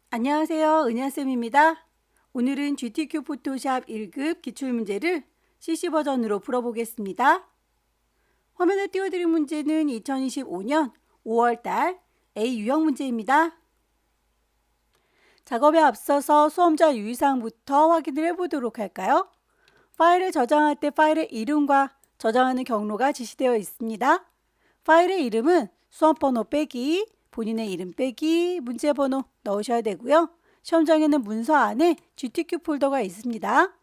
안녕하세요. 은하쌤입니다. 오늘은 GTQ 포토샵 1급 기출문제를 CC 버전으로 풀어보겠습니다. 화면에 띄워드린 문제는 2025년 5월달 A 유형 문제입니다. 작업에 앞서서 수험자 유의사항부터 확인을 해보도록 할까요? 파일을 저장할 때 파일의 이름과 저장하는 경로가 지시되어 있습니다. 파일의 이름은 수험번호 빼기, 본인의 이름 빼기, 문제번호 넣으셔야 되고요. 시험장에는 문서 안에 GTQ 폴더가 있습니다.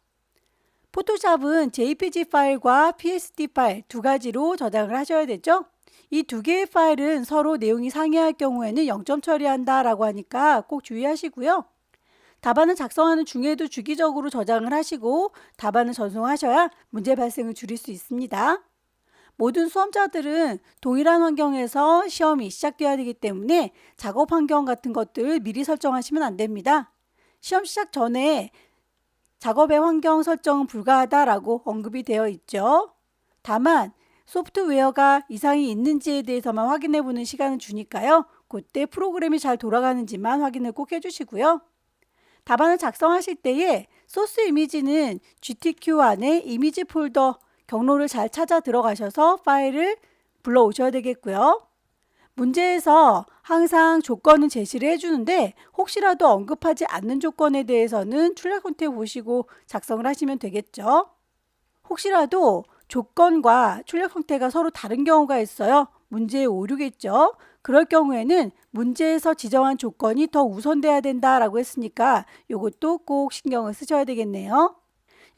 포토샵은 JPG 파일과 PSD 파일 두 가지로 저장을 하셔야 되죠. 이 두 개의 파일은 서로 내용이 상이할 경우에는 0점 처리한다 라고 하니까 꼭 주의하시고요. 답안을 작성하는 중에도 주기적으로 저장을 하시고 답안을 전송하셔야 문제 발생을 줄일 수 있습니다. 모든 수험자들은 동일한 환경에서 시험이 시작되어야 되기 때문에 작업 환경 같은 것들 미리 설정하시면 안 됩니다. 시험 시작 전에 작업의 환경 설정은 불가하다라고 언급이 되어 있죠. 다만 소프트웨어가 이상이 있는지에 대해서만 확인해 보는 시간을 주니까요. 그때 프로그램이 잘 돌아가는지만 확인을 꼭 해주시고요. 답안을 작성하실 때에 소스 이미지는 GTQ 안에 이미지 폴더 경로를 잘 찾아 들어가셔서 파일을 불러오셔야 되겠고요. 문제에서 항상 조건은 제시를 해주는데 혹시라도 언급하지 않는 조건에 대해서는 출력 형태 보시고 작성을 하시면 되겠죠. 혹시라도 조건과 출력 형태가 서로 다른 경우가 있어요. 문제의 오류겠죠. 그럴 경우에는 문제에서 지정한 조건이 더 우선돼야 된다라고 했으니까 이것도 꼭 신경을 쓰셔야 되겠네요.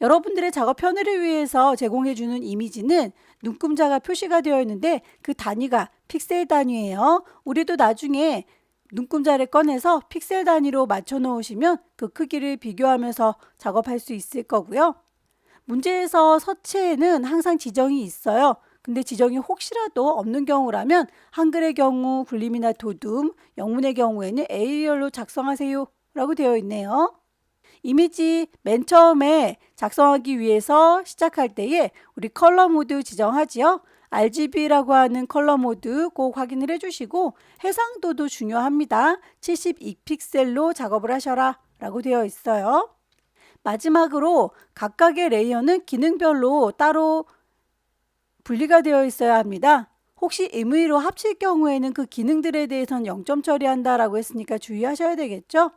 여러분들의 작업 편의를 위해서 제공해주는 이미지는 눈금자가 표시가 되어 있는데 그 단위가 픽셀 단위예요. 우리도 나중에 눈금자를 꺼내서 픽셀 단위로 맞춰 놓으시면 그 크기를 비교하면서 작업할 수 있을 거고요. 문제에서 서체에는 항상 지정이 있어요. 근데 지정이 혹시라도 없는 경우라면 한글의 경우 굴림이나 도둠, 영문의 경우에는 에리얼로 작성하세요 라고 되어 있네요. 이미지 맨 처음에 작성하기 위해서 시작할 때에 우리 컬러 모드 지정하지요. RGB라고 하는 컬러 모드 꼭 확인을 해주시고 해상도도 중요합니다. 72픽셀로 작업을 하셔라 라고 되어 있어요. 마지막으로 각각의 레이어는 기능별로 따로 분리가 되어 있어야 합니다. 혹시 임의로 합칠 경우에는 그 기능들에 대해서는 0점 처리한다 라고 했으니까 주의하셔야 되겠죠.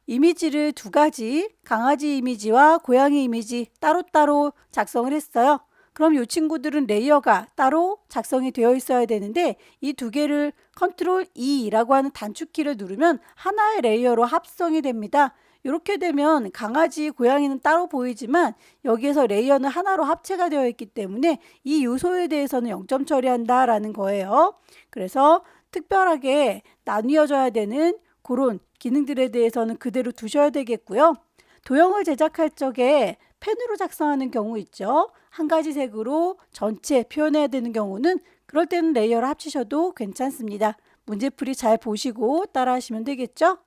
이미지를 두 가지, 강아지 이미지와 고양이 이미지 따로따로 작성을 했어요. 그럼 이 친구들은 레이어가 따로 작성이 되어 있어야 되는데 이 두 개를 컨트롤 E라고 하는 단축키를 누르면 하나의 레이어로 합성이 됩니다. 이렇게 되면 강아지, 고양이는 따로 보이지만 여기에서 레이어는 하나로 합체가 되어 있기 때문에 이 요소에 대해서는 0점 처리한다 라는 거예요. 그래서 특별하게 나뉘어져야 되는 그런 기능들에 대해서는 그대로 두셔야 되겠고요. 도형을 제작할 적에 펜으로 작성하는 경우 있죠. 한 가지 색으로 전체 표현해야 되는 경우는 그럴 때는 레이어를 합치셔도 괜찮습니다. 문제풀이 잘 보시고 따라 하시면 되겠죠.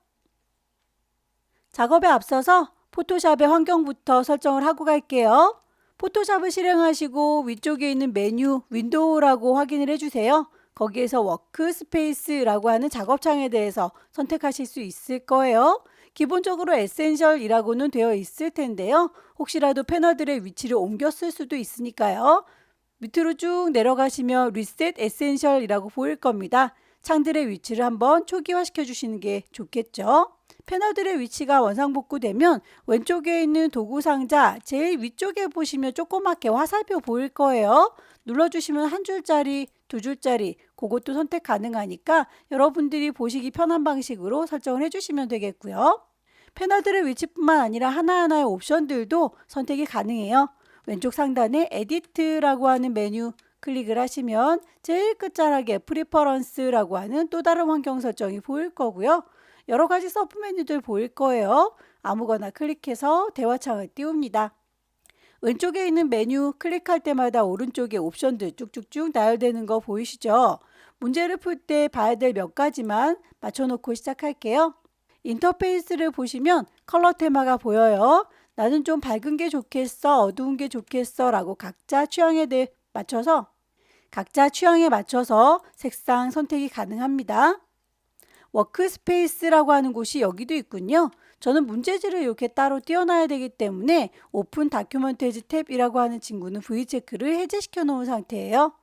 작업에 앞서서 포토샵의 환경부터 설정을 하고 갈게요. 포토샵을 실행하시고 위쪽에 있는 메뉴 윈도우라고 확인을 해주세요. 거기에서 워크스페이스라고 하는 작업창에 대해서 선택하실 수 있을 거예요. 기본적으로 에센셜이라고는 되어 있을 텐데요. 혹시라도 패널들의 위치를 옮겨 쓸 수도 있으니까요. 밑으로 쭉 내려가시면 리셋 에센셜이라고 보일 겁니다. 창들의 위치를 한번 초기화 시켜 주시는 게 좋겠죠. 패널들의 위치가 원상복구되면 왼쪽에 있는 도구 상자 제일 위쪽에 보시면 조그맣게 화살표 보일 거예요. 눌러주시면 한 줄짜리, 두 줄짜리 그것도 선택 가능하니까 여러분들이 보시기 편한 방식으로 설정을 해주시면 되겠고요. 패널들의 위치뿐만 아니라 하나하나의 옵션들도 선택이 가능해요. 왼쪽 상단에 에디트라고 하는 메뉴 클릭을 하시면 제일 끝자락에 프리퍼런스라고 하는 또 다른 환경 설정이 보일 거고요. 여러 가지 서브 메뉴들 보일 거예요. 아무거나 클릭해서 대화창을 띄웁니다. 왼쪽에 있는 메뉴 클릭할 때마다 오른쪽에 옵션들 쭉쭉쭉 나열되는 거 보이시죠? 문제를 풀 때 봐야 될 몇 가지만 맞춰놓고 시작할게요. 인터페이스를 보시면 컬러 테마가 보여요. 나는 좀 밝은 게 좋겠어, 어두운 게 좋겠어 라고 각자 취향에 대해 맞춰서 각자 취향에 맞춰서 색상 선택이 가능합니다. 워크스페이스라고 하는 곳이 여기도 있군요. 저는 문제지를 이렇게 따로 띄워놔야 되기 때문에 오픈 다큐멘터리즈 탭이라고 하는 친구는 V체크를 해제시켜 놓은 상태예요.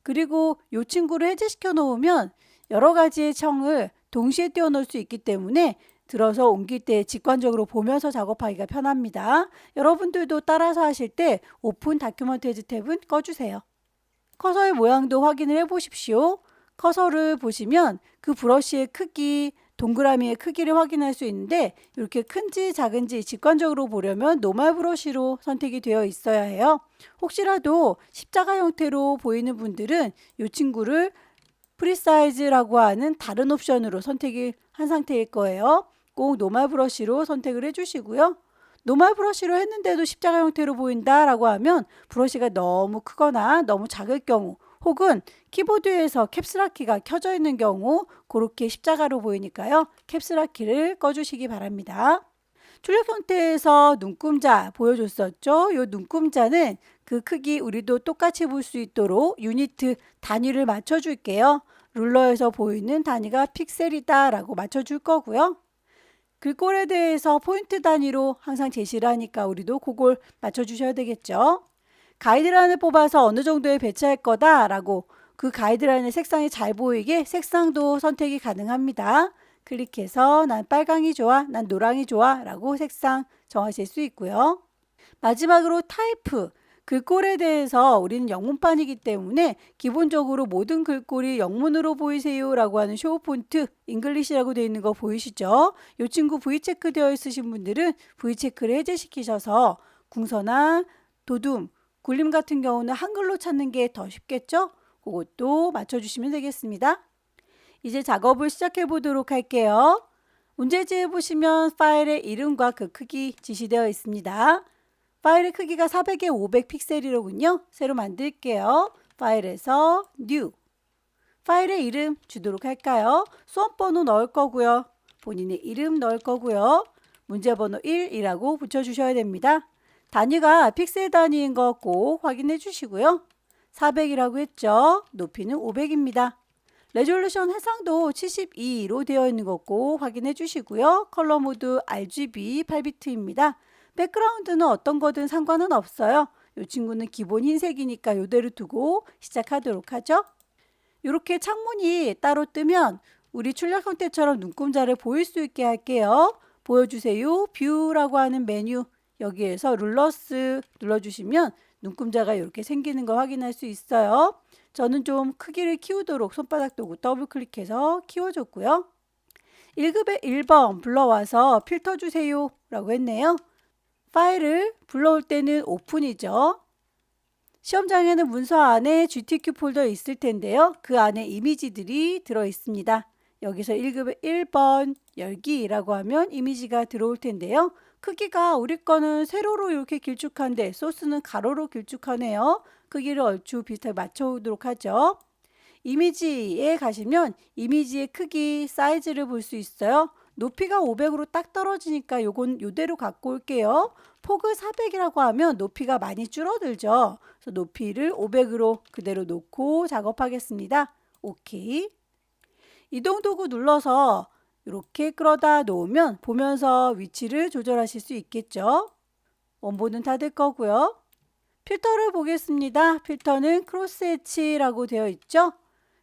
그리고 이 친구를 해제시켜 놓으면 여러 가지의 창을 동시에 띄워 놓을 수 있기 때문에 들어서 옮길 때 직관적으로 보면서 작업하기가 편합니다. 여러분들도 따라서 하실 때 오픈 다큐멘터리즈 탭은 꺼주세요. 커서의 모양도 확인을 해 보십시오. 커서를 보시면 그 브러쉬의 크기, 동그라미의 크기를 확인할 수 있는데 이렇게 큰지 작은지 직관적으로 보려면 노멀 브러쉬로 선택이 되어 있어야 해요. 혹시라도 십자가 형태로 보이는 분들은 이 친구를 프리사이즈라고 하는 다른 옵션으로 선택이 한 상태일 거예요. 꼭 노멀 브러쉬로 선택을 해주시고요. 노멀 브러쉬로 했는데도 십자가 형태로 보인다라고 하면 브러쉬가 너무 크거나 너무 작을 경우 혹은 키보드에서 캡슐락 키가 켜져 있는 경우 그렇게 십자가로 보이니까요. 캡슐락 키를 꺼주시기 바랍니다. 출력 형태에서 눈금자 보여줬었죠. 이 눈금자는 그 크기 우리도 똑같이 볼 수 있도록 유니트 단위를 맞춰줄게요. 룰러에서 보이는 단위가 픽셀이다 라고 맞춰줄 거고요. 글꼴에 대해서 포인트 단위로 항상 제시를 하니까 우리도 그걸 맞춰주셔야 되겠죠. 가이드라인을 뽑아서 어느 정도에 배치할 거다 라고 그 가이드라인의 색상이 잘 보이게 색상도 선택이 가능합니다. 클릭해서 난 빨강이 좋아, 난 노랑이 좋아 라고 색상 정하실 수 있고요. 마지막으로 타이프, 글꼴에 대해서 우리는 영문판이기 때문에 기본적으로 모든 글꼴이 영문으로 보이세요 라고 하는 쇼 폰트 잉글리시라고 되어 있는 거 보이시죠? 이 친구 V체크 되어 있으신 분들은 V체크를 해제시키셔서 궁서나 도둠, 굴림 같은 경우는 한글로 찾는 게 더 쉽겠죠? 그것도 맞춰주시면 되겠습니다. 이제 작업을 시작해 보도록 할게요. 문제지에 보시면 파일의 이름과 그 크기 지시되어 있습니다. 파일의 크기가 400에 500 픽셀이로군요. 새로 만들게요. 파일에서 New. 파일의 이름 주도록 할까요? 수험번호 넣을 거고요. 본인의 이름 넣을 거고요. 문제번호 1이라고 붙여주셔야 됩니다. 단위가 픽셀 단위인 거 꼭 확인해 주시고요. 400이라고 했죠. 높이는 500입니다. 레졸루션 해상도 72로 되어 있는 거 꼭 확인해 주시고요. 컬러 모드 RGB 8비트입니다. 백그라운드는 어떤 거든 상관은 없어요. 이 친구는 기본 흰색이니까 이대로 두고 시작하도록 하죠. 이렇게 창문이 따로 뜨면 우리 출력 형태처럼 눈금자를 보일 수 있게 할게요. 보여주세요. 뷰라고 하는 메뉴 여기에서 룰러스 눌러주시면 눈금자가 이렇게 생기는 거 확인할 수 있어요. 저는 좀 크기를 키우도록 손바닥 도구 더블 클릭해서 키워줬고요. 1급의 1번 불러와서 필터 주세요 라고 했네요. 파일을 불러올 때는 오픈이죠. 시험장에는 문서 안에 GTQ 폴더 있을 텐데요. 그 안에 이미지들이 들어 있습니다. 여기서 1급의 1번 열기라고 하면 이미지가 들어올 텐데요. 크기가 우리 거는 세로로 이렇게 길쭉한데 소스는 가로로 길쭉하네요. 크기를 얼추 비슷하게 맞춰오도록 하죠. 이미지에 가시면 이미지의 크기, 사이즈를 볼 수 있어요. 높이가 500으로 딱 떨어지니까 요건 요대로 갖고 올게요. 폭을 400이라고 하면 높이가 많이 줄어들죠. 그래서 높이를 500으로 그대로 놓고 작업하겠습니다. 오케이. 이동 도구 눌러서 이렇게 끌어다 놓으면 보면서 위치를 조절하실 수 있겠죠. 원본은 다 될 거고요. 필터를 보겠습니다. 필터는 크로스 엣지라고 되어 있죠.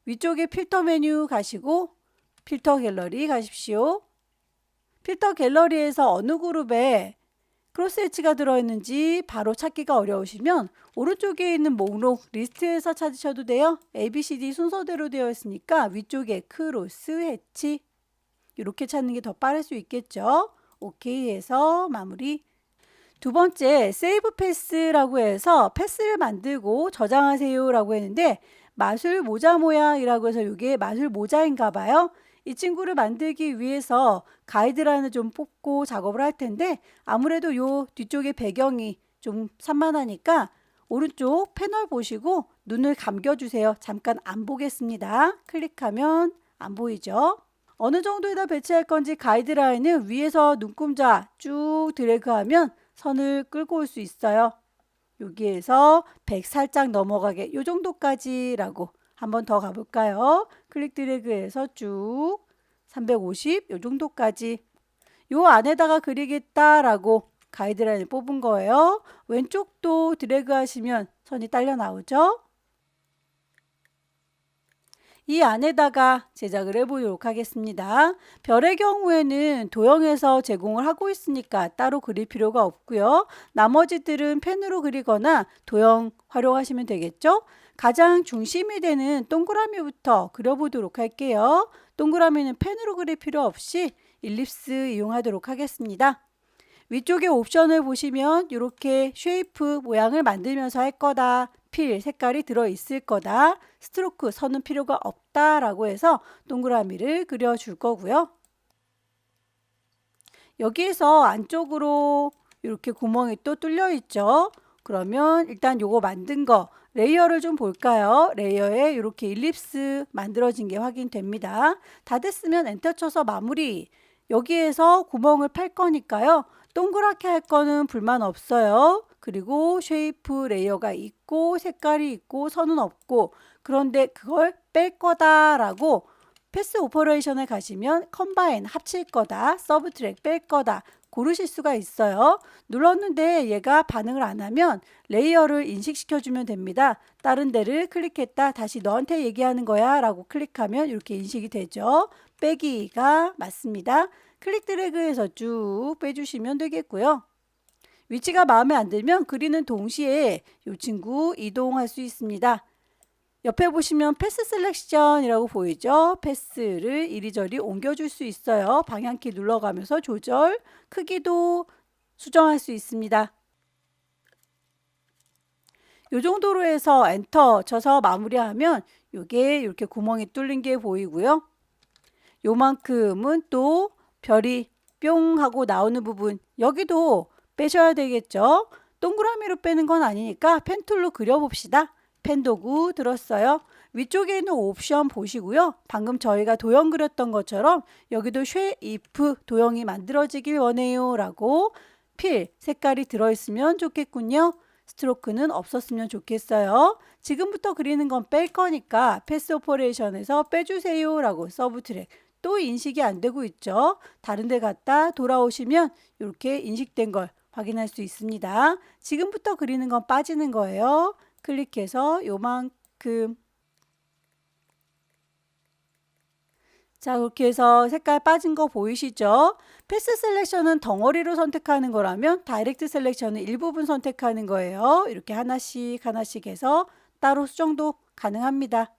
위쪽에 필터 메뉴 가시고 필터 갤러리 가십시오. 필터 갤러리에서 어느 그룹에 크로스 엣지가 들어있는지 바로 찾기가 어려우시면 오른쪽에 있는 목록 리스트에서 찾으셔도 돼요. ABCD 순서대로 되어 있으니까 위쪽에 크로스 엣지 이렇게 찾는 게 더 빠를 수 있겠죠. 오케이 해서 마무리. 두 번째 세이브 패스라고 해서 패스를 만들고 저장하세요 라고 했는데 마술 모자 모양이라고 해서 이게 마술 모자인가 봐요. 이 친구를 만들기 위해서 가이드라인을 좀 뽑고 작업을 할 텐데 아무래도 요 뒤쪽에 배경이 좀 산만하니까 오른쪽 패널 보시고 눈을 감겨주세요. 잠깐 안 보겠습니다. 클릭하면 안 보이죠? 어느 정도에다 배치할 건지 가이드라인을 위에서 눈금자 쭉 드래그하면 선을 끌고 올 수 있어요. 여기에서 100 살짝 넘어가게 요 정도까지라고 한번 더 가볼까요? 클릭 드래그해서 쭉 350 요 정도까지 요 안에다가 그리겠다라고 가이드라인을 뽑은 거예요. 왼쪽도 드래그 하시면 선이 딸려 나오죠? 이 안에다가 제작을 해보도록 하겠습니다. 별의 경우에는 도형에서 제공을 하고 있으니까 따로 그릴 필요가 없고요. 나머지들은 펜으로 그리거나 도형 활용하시면 되겠죠? 가장 중심이 되는 동그라미부터 그려보도록 할게요. 동그라미는 펜으로 그릴 필요 없이 일립스 이용하도록 하겠습니다. 위쪽에 옵션을 보시면 이렇게 쉐이프 모양을 만들면서 할 거다. 필 색깔이 들어있을 거다. 스트로크 선은 필요가 없다라고 해서 동그라미를 그려줄 거고요. 여기에서 안쪽으로 이렇게 구멍이 또 뚫려 있죠. 그러면 일단 요거 만든 거 레이어를 좀 볼까요? 레이어에 이렇게 일립스 만들어진 게 확인됩니다. 다 됐으면 엔터 쳐서 마무리. 여기에서 구멍을 팔 거니까요. 동그랗게 할 거는 불만 없어요. 그리고 쉐이프 레이어가 있고 색깔이 있고 선은 없고 그런데 그걸 뺄 거다라고 패스 오퍼레이션에 가시면 컴바인 합칠 거다, 서브트랙 뺄 거다 고르실 수가 있어요. 눌렀는데 얘가 반응을 안 하면 레이어를 인식시켜 주면 됩니다. 다른 데를 클릭했다 다시 너한테 얘기하는 거야 라고 클릭하면 이렇게 인식이 되죠. 빼기가 맞습니다. 클릭 드래그해서 쭉 빼주시면 되겠고요. 위치가 마음에 안 들면 그리는 동시에 이 친구 이동할 수 있습니다. 옆에 보시면 패스 셀렉션이라고 보이죠? 패스를 이리저리 옮겨줄 수 있어요. 방향키 눌러가면서 조절, 크기도 수정할 수 있습니다. 이 정도로 해서 엔터 쳐서 마무리하면 이게 이렇게 구멍이 뚫린 게 보이고요. 요만큼은 또 별이 뿅 하고 나오는 부분 여기도 빼셔야 되겠죠. 동그라미로 빼는 건 아니니까 펜툴로 그려봅시다. 펜 도구 들었어요. 위쪽에 있는 옵션 보시고요. 방금 저희가 도형 그렸던 것처럼 여기도 쉐이프 도형이 만들어지길 원해요 라고 필 색깔이 들어있으면 좋겠군요. 스트로크는 없었으면 좋겠어요. 지금부터 그리는 건 뺄 거니까 패스 오퍼레이션에서 빼주세요 라고 서브 트랙 또 인식이 안 되고 있죠. 다른 데 갔다 돌아오시면 이렇게 인식된 걸 확인할 수 있습니다. 지금부터 그리는 건 빠지는 거예요. 클릭해서 요만큼 자 그렇게 해서 색깔 빠진 거 보이시죠? 패스 셀렉션은 덩어리로 선택하는 거라면 다이렉트 셀렉션은 일부분 선택하는 거예요. 이렇게 하나씩 하나씩 해서 따로 수정도 가능합니다.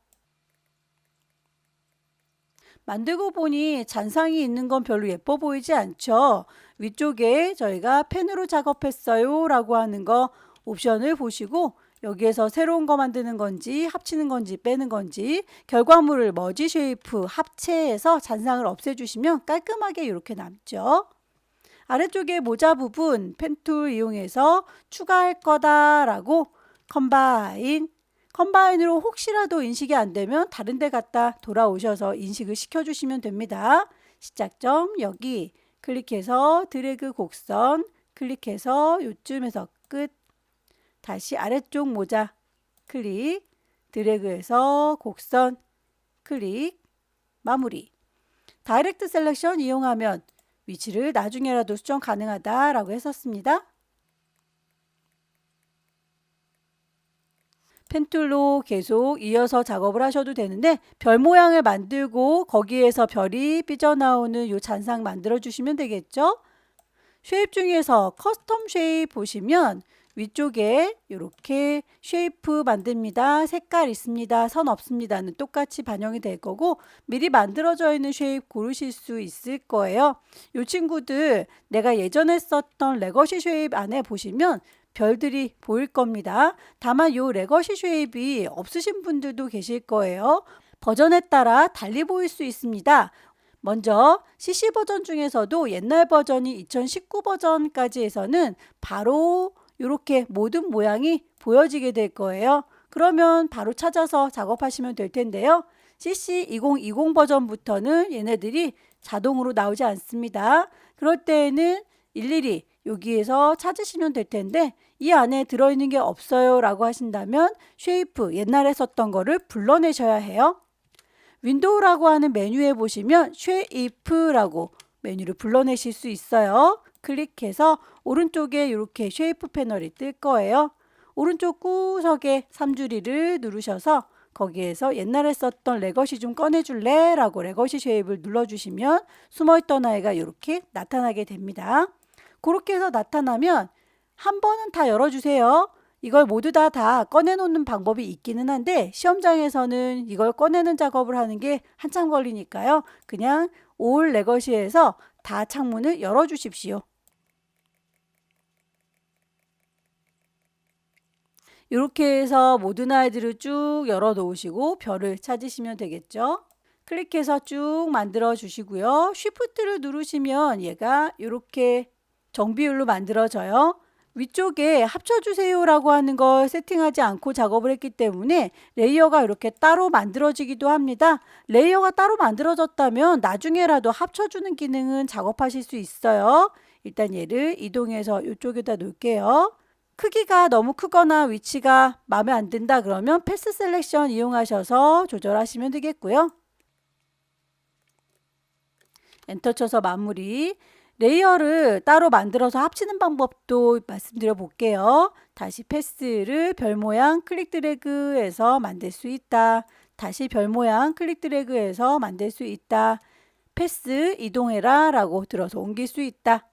만들고 보니 잔상이 있는 건 별로 예뻐 보이지 않죠? 위쪽에 저희가 펜으로 작업했어요 라고 하는 거 옵션을 보시고 여기에서 새로운 거 만드는 건지 합치는 건지 빼는 건지 결과물을 머지 쉐이프 합체해서 잔상을 없애주시면 깔끔하게 이렇게 남죠. 아래쪽에 모자 부분 펜툴 이용해서 추가할 거다 라고 컴바인으로 혹시라도 인식이 안 되면 다른 데 갔다 돌아오셔서 인식을 시켜주시면 됩니다. 시작점 여기 클릭해서 드래그 곡선 클릭해서 요쯤에서 끝 다시 아래쪽 모자 클릭 드래그해서 곡선 클릭 마무리 다이렉트 셀렉션 이용하면 위치를 나중에라도 수정 가능하다라고 했었습니다. 펜툴로 계속 이어서 작업을 하셔도 되는데 별 모양을 만들고 거기에서 별이 삐져나오는 요 잔상 만들어 주시면 되겠죠. 쉐입 중에서 커스텀 쉐입 보시면 위쪽에 이렇게 쉐이프 만듭니다. 색깔 있습니다. 선 없습니다는 똑같이 반영이 될 거고 미리 만들어져 있는 쉐입 고르실 수 있을 거예요. 이 친구들 내가 예전에 썼던 레거시 쉐입 안에 보시면 별들이 보일 겁니다. 다만 이 레거시 쉐입이 없으신 분들도 계실 거예요. 버전에 따라 달리 보일 수 있습니다. 먼저 CC 버전 중에서도 옛날 버전이 2019 버전까지 해서는 바로 이렇게 모든 모양이 보여지게 될 거예요. 그러면 바로 찾아서 작업하시면 될 텐데요. CC 2020 버전부터는 얘네들이 자동으로 나오지 않습니다. 그럴 때에는 일일이 여기에서 찾으시면 될 텐데 이 안에 들어있는 게 없어요 라고 하신다면 쉐이프 옛날에 썼던 거를 불러내셔야 해요. 윈도우라고 하는 메뉴에 보시면 쉐이프라고 메뉴를 불러내실 수 있어요. 클릭해서 오른쪽에 이렇게 쉐이프 패널이 뜰 거예요. 오른쪽 구석에 3줄이를 누르셔서 거기에서 옛날에 썼던 레거시 좀 꺼내줄래? 라고 레거시 쉐입을 눌러주시면 숨어있던 아이가 이렇게 나타나게 됩니다. 그렇게 해서 나타나면 한 번은 다 열어주세요. 이걸 모두 다 꺼내놓는 방법이 있기는 한데 시험장에서는 이걸 꺼내는 작업을 하는 게 한참 걸리니까요. 그냥 올 레거시에서 다 창문을 열어주십시오. 이렇게 해서 모든 아이들을 쭉 열어 놓으시고 별을 찾으시면 되겠죠. 클릭해서 쭉 만들어 주시고요. 쉬프트를 누르시면 얘가 이렇게 정비율로 만들어져요. 위쪽에 합쳐주세요 라고 하는 걸 세팅하지 않고 작업을 했기 때문에 레이어가 이렇게 따로 만들어지기도 합니다. 레이어가 따로 만들어졌다면 나중에라도 합쳐주는 기능은 작업하실 수 있어요. 일단 얘를 이동해서 이쪽에다 놓을게요. 크기가 너무 크거나 위치가 마음에 안 든다 그러면 패스 셀렉션 이용하셔서 조절하시면 되겠고요. 엔터 쳐서 마무리. 레이어를 따로 만들어서 합치는 방법도 말씀드려 볼게요. 다시 패스를 별 모양 클릭 드래그해서 만들 수 있다. 다시 별 모양 클릭 드래그해서 만들 수 있다. 패스 이동해라 라고 들어서 옮길 수 있다.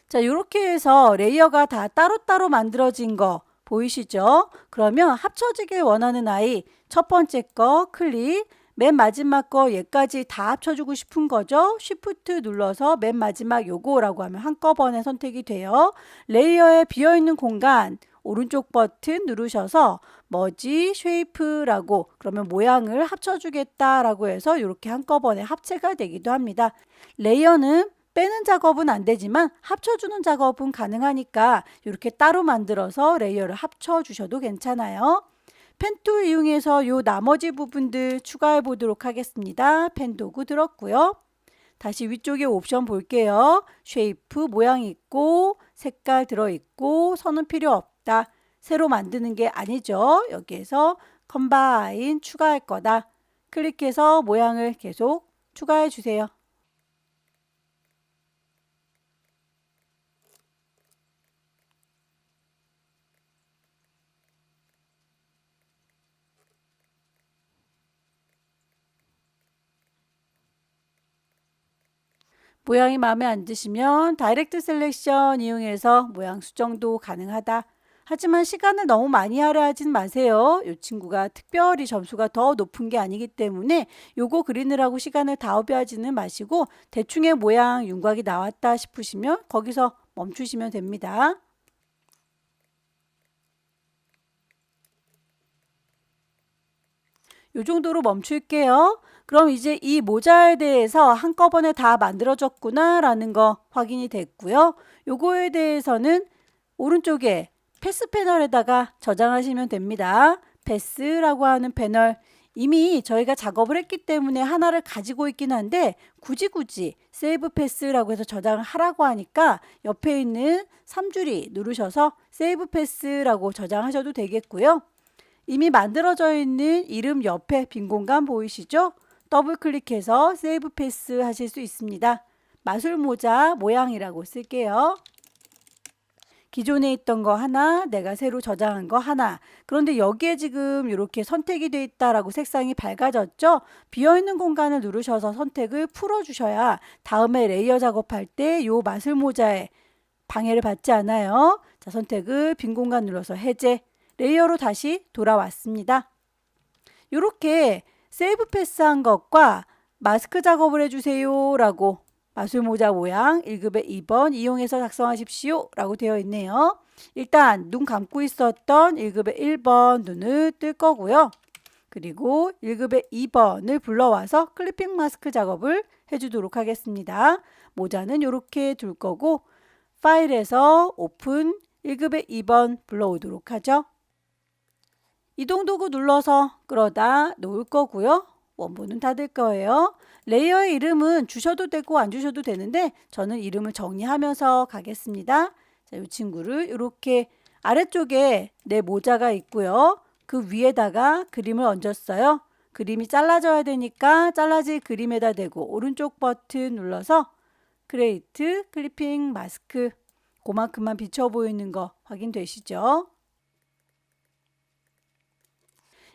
자, 이렇게 해서 레이어가 다 따로따로 만들어진 거 보이시죠? 그러면 합쳐지길 원하는 아이 첫 번째 거 클릭, 맨 마지막 거 얘까지 다 합쳐주고 싶은 거죠. 쉬프트 눌러서 맨 마지막 요거라고 하면 한꺼번에 선택이 돼요. 레이어에 비어있는 공간 오른쪽 버튼 누르셔서 머지 쉐이프라고 그러면 모양을 합쳐주겠다라고 해서 이렇게 한꺼번에 합체가 되기도 합니다. 레이어는 빼는 작업은 안 되지만 합쳐주는 작업은 가능하니까 이렇게 따로 만들어서 레이어를 합쳐주셔도 괜찮아요. 펜 툴 이용해서 요 나머지 부분들 추가해 보도록 하겠습니다. 펜 도구 들었고요. 다시 위쪽에 옵션 볼게요. 쉐이프 모양 있고 색깔 들어있고 선은 필요 없다. 새로 만드는 게 아니죠. 여기에서 컴바인 추가할 거다. 클릭해서 모양을 계속 추가해 주세요. 모양이 마음에 안 드시면 다이렉트 셀렉션 이용해서 모양 수정도 가능하다. 하지만 시간을 너무 많이 하려 하진 마세요. 이 친구가 특별히 점수가 더 높은 게 아니기 때문에 요거 그리느라고 시간을 다 허비하지는 마시고 대충의 모양 윤곽이 나왔다 싶으시면 거기서 멈추시면 됩니다. 요 정도로 멈출게요. 그럼 이제 이 모자에 대해서 한꺼번에 다 만들어졌구나 라는 거 확인이 됐고요. 요거에 대해서는 오른쪽에 패스 패널에다가 저장하시면 됩니다. 패스라고 하는 패널 이미 저희가 작업을 했기 때문에 하나를 가지고 있긴 한데 굳이 세이브 패스라고 해서 저장을 하라고 하니까 옆에 있는 3줄이 누르셔서 세이브 패스라고 저장하셔도 되겠고요. 이미 만들어져 있는 이름 옆에 빈 공간 보이시죠? 더블 클릭해서 세이브 패스 하실 수 있습니다. 마술 모자 모양이라고 쓸게요. 기존에 있던 거 하나, 내가 새로 저장한 거 하나. 그런데 여기에 지금 이렇게 선택이 되어 있다라고 색상이 밝아졌죠? 비어있는 공간을 누르셔서 선택을 풀어주셔야 다음에 레이어 작업할 때 이 마술 모자에 방해를 받지 않아요. 자, 선택을 빈 공간 눌러서 해제. 레이어로 다시 돌아왔습니다. 이렇게 세이브 패스한 것과 마스크 작업을 해주세요 라고 마술모자 모양 1급의 2번 이용해서 작성하십시오 라고 되어 있네요. 일단 눈 감고 있었던 1급의 1번 눈을 뜰 거고요. 그리고 1급의 2번을 불러와서 클리핑 마스크 작업을 해주도록 하겠습니다. 모자는 이렇게 둘 거고 파일에서 오픈 1급의 2번 불러오도록 하죠. 이동 도구 눌러서 끌어다 놓을 거고요. 원본은 다 될 거예요. 레이어의 이름은 주셔도 되고 안 주셔도 되는데 저는 이름을 정리하면서 가겠습니다. 자, 이 친구를 이렇게 아래쪽에 내 모자가 있고요. 그 위에다가 그림을 얹었어요. 그림이 잘라져야 되니까 잘라질 그림에다 대고 오른쪽 버튼 눌러서 크레이트 클리핑 마스크 그만큼만 비쳐 보이는 거 확인되시죠?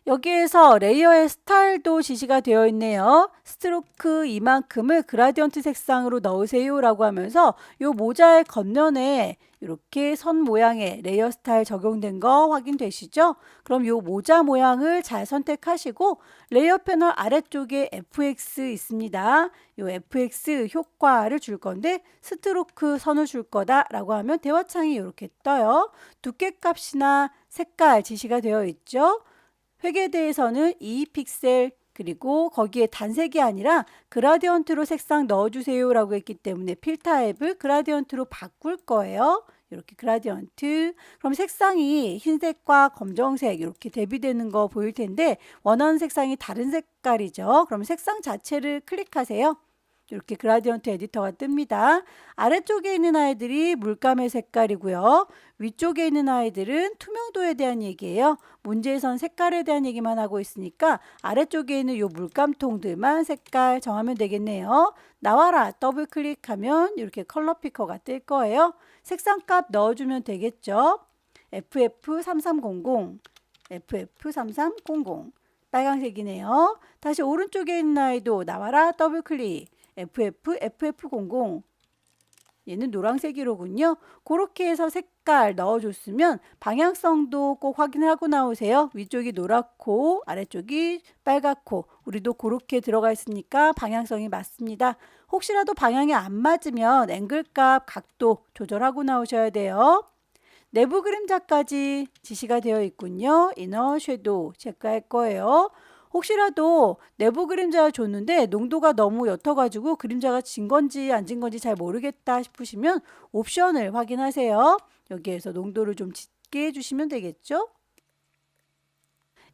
여기에서 레이어의 스타일도 지시가 되어 있네요. 스트로크 이만큼을 그라디언트 색상으로 넣으세요 라고 하면서 이 모자의 겉면에 이렇게 선 모양의 레이어 스타일 적용된 거 확인되시죠? 그럼 이 모자 모양을 잘 선택하시고 레이어 패널 아래쪽에 FX 있습니다. 이 FX 효과를 줄 건데 스트로크 선을 줄 거다 라고 하면 대화창이 이렇게 떠요. 두께 값이나 색깔 지시가 되어 있죠. 획에 대해서는 2픽셀 그리고 거기에 단색이 아니라 그라디언트로 색상 넣어주세요 라고 했기 때문에 필 타입을 그라디언트로 바꿀 거예요. 이렇게 그라디언트. 그럼 색상이 흰색과 검정색 이렇게 대비되는 거 보일 텐데 원하는 색상이 다른 색깔이죠. 그럼 색상 자체를 클릭하세요. 이렇게 그라디언트 에디터가 뜹니다. 아래쪽에 있는 아이들이 물감의 색깔이고요. 위쪽에 있는 아이들은 투명도에 대한 얘기예요. 문제에선 색깔에 대한 얘기만 하고 있으니까 아래쪽에 있는 이 물감통들만 색깔 정하면 되겠네요. 나와라 더블 클릭하면 이렇게 컬러 피커가 뜰 거예요. 색상값 넣어주면 되겠죠. FF3300 FF3300 빨간색이네요. 다시 오른쪽에 있는 아이도 나와라 더블 클릭 FF00 얘는 노란색이로군요. 그렇게 해서 색깔 넣어줬으면 방향성도 꼭 확인하고 나오세요. 위쪽이 노랗고 아래쪽이 빨갛고 우리도 그렇게 들어가 있으니까 방향성이 맞습니다. 혹시라도 방향이 안 맞으면 앵글값 각도 조절하고 나오셔야 돼요. 내부 그림자까지 지시가 되어 있군요. 이너 섀도우 체크할 거예요. 혹시라도 내부 그림자를 줬는데 농도가 너무 옅어가지고 그림자가 진 건지 안 진 건지 잘 모르겠다 싶으시면 옵션을 확인하세요. 여기에서 농도를 좀 짙게 해주시면 되겠죠.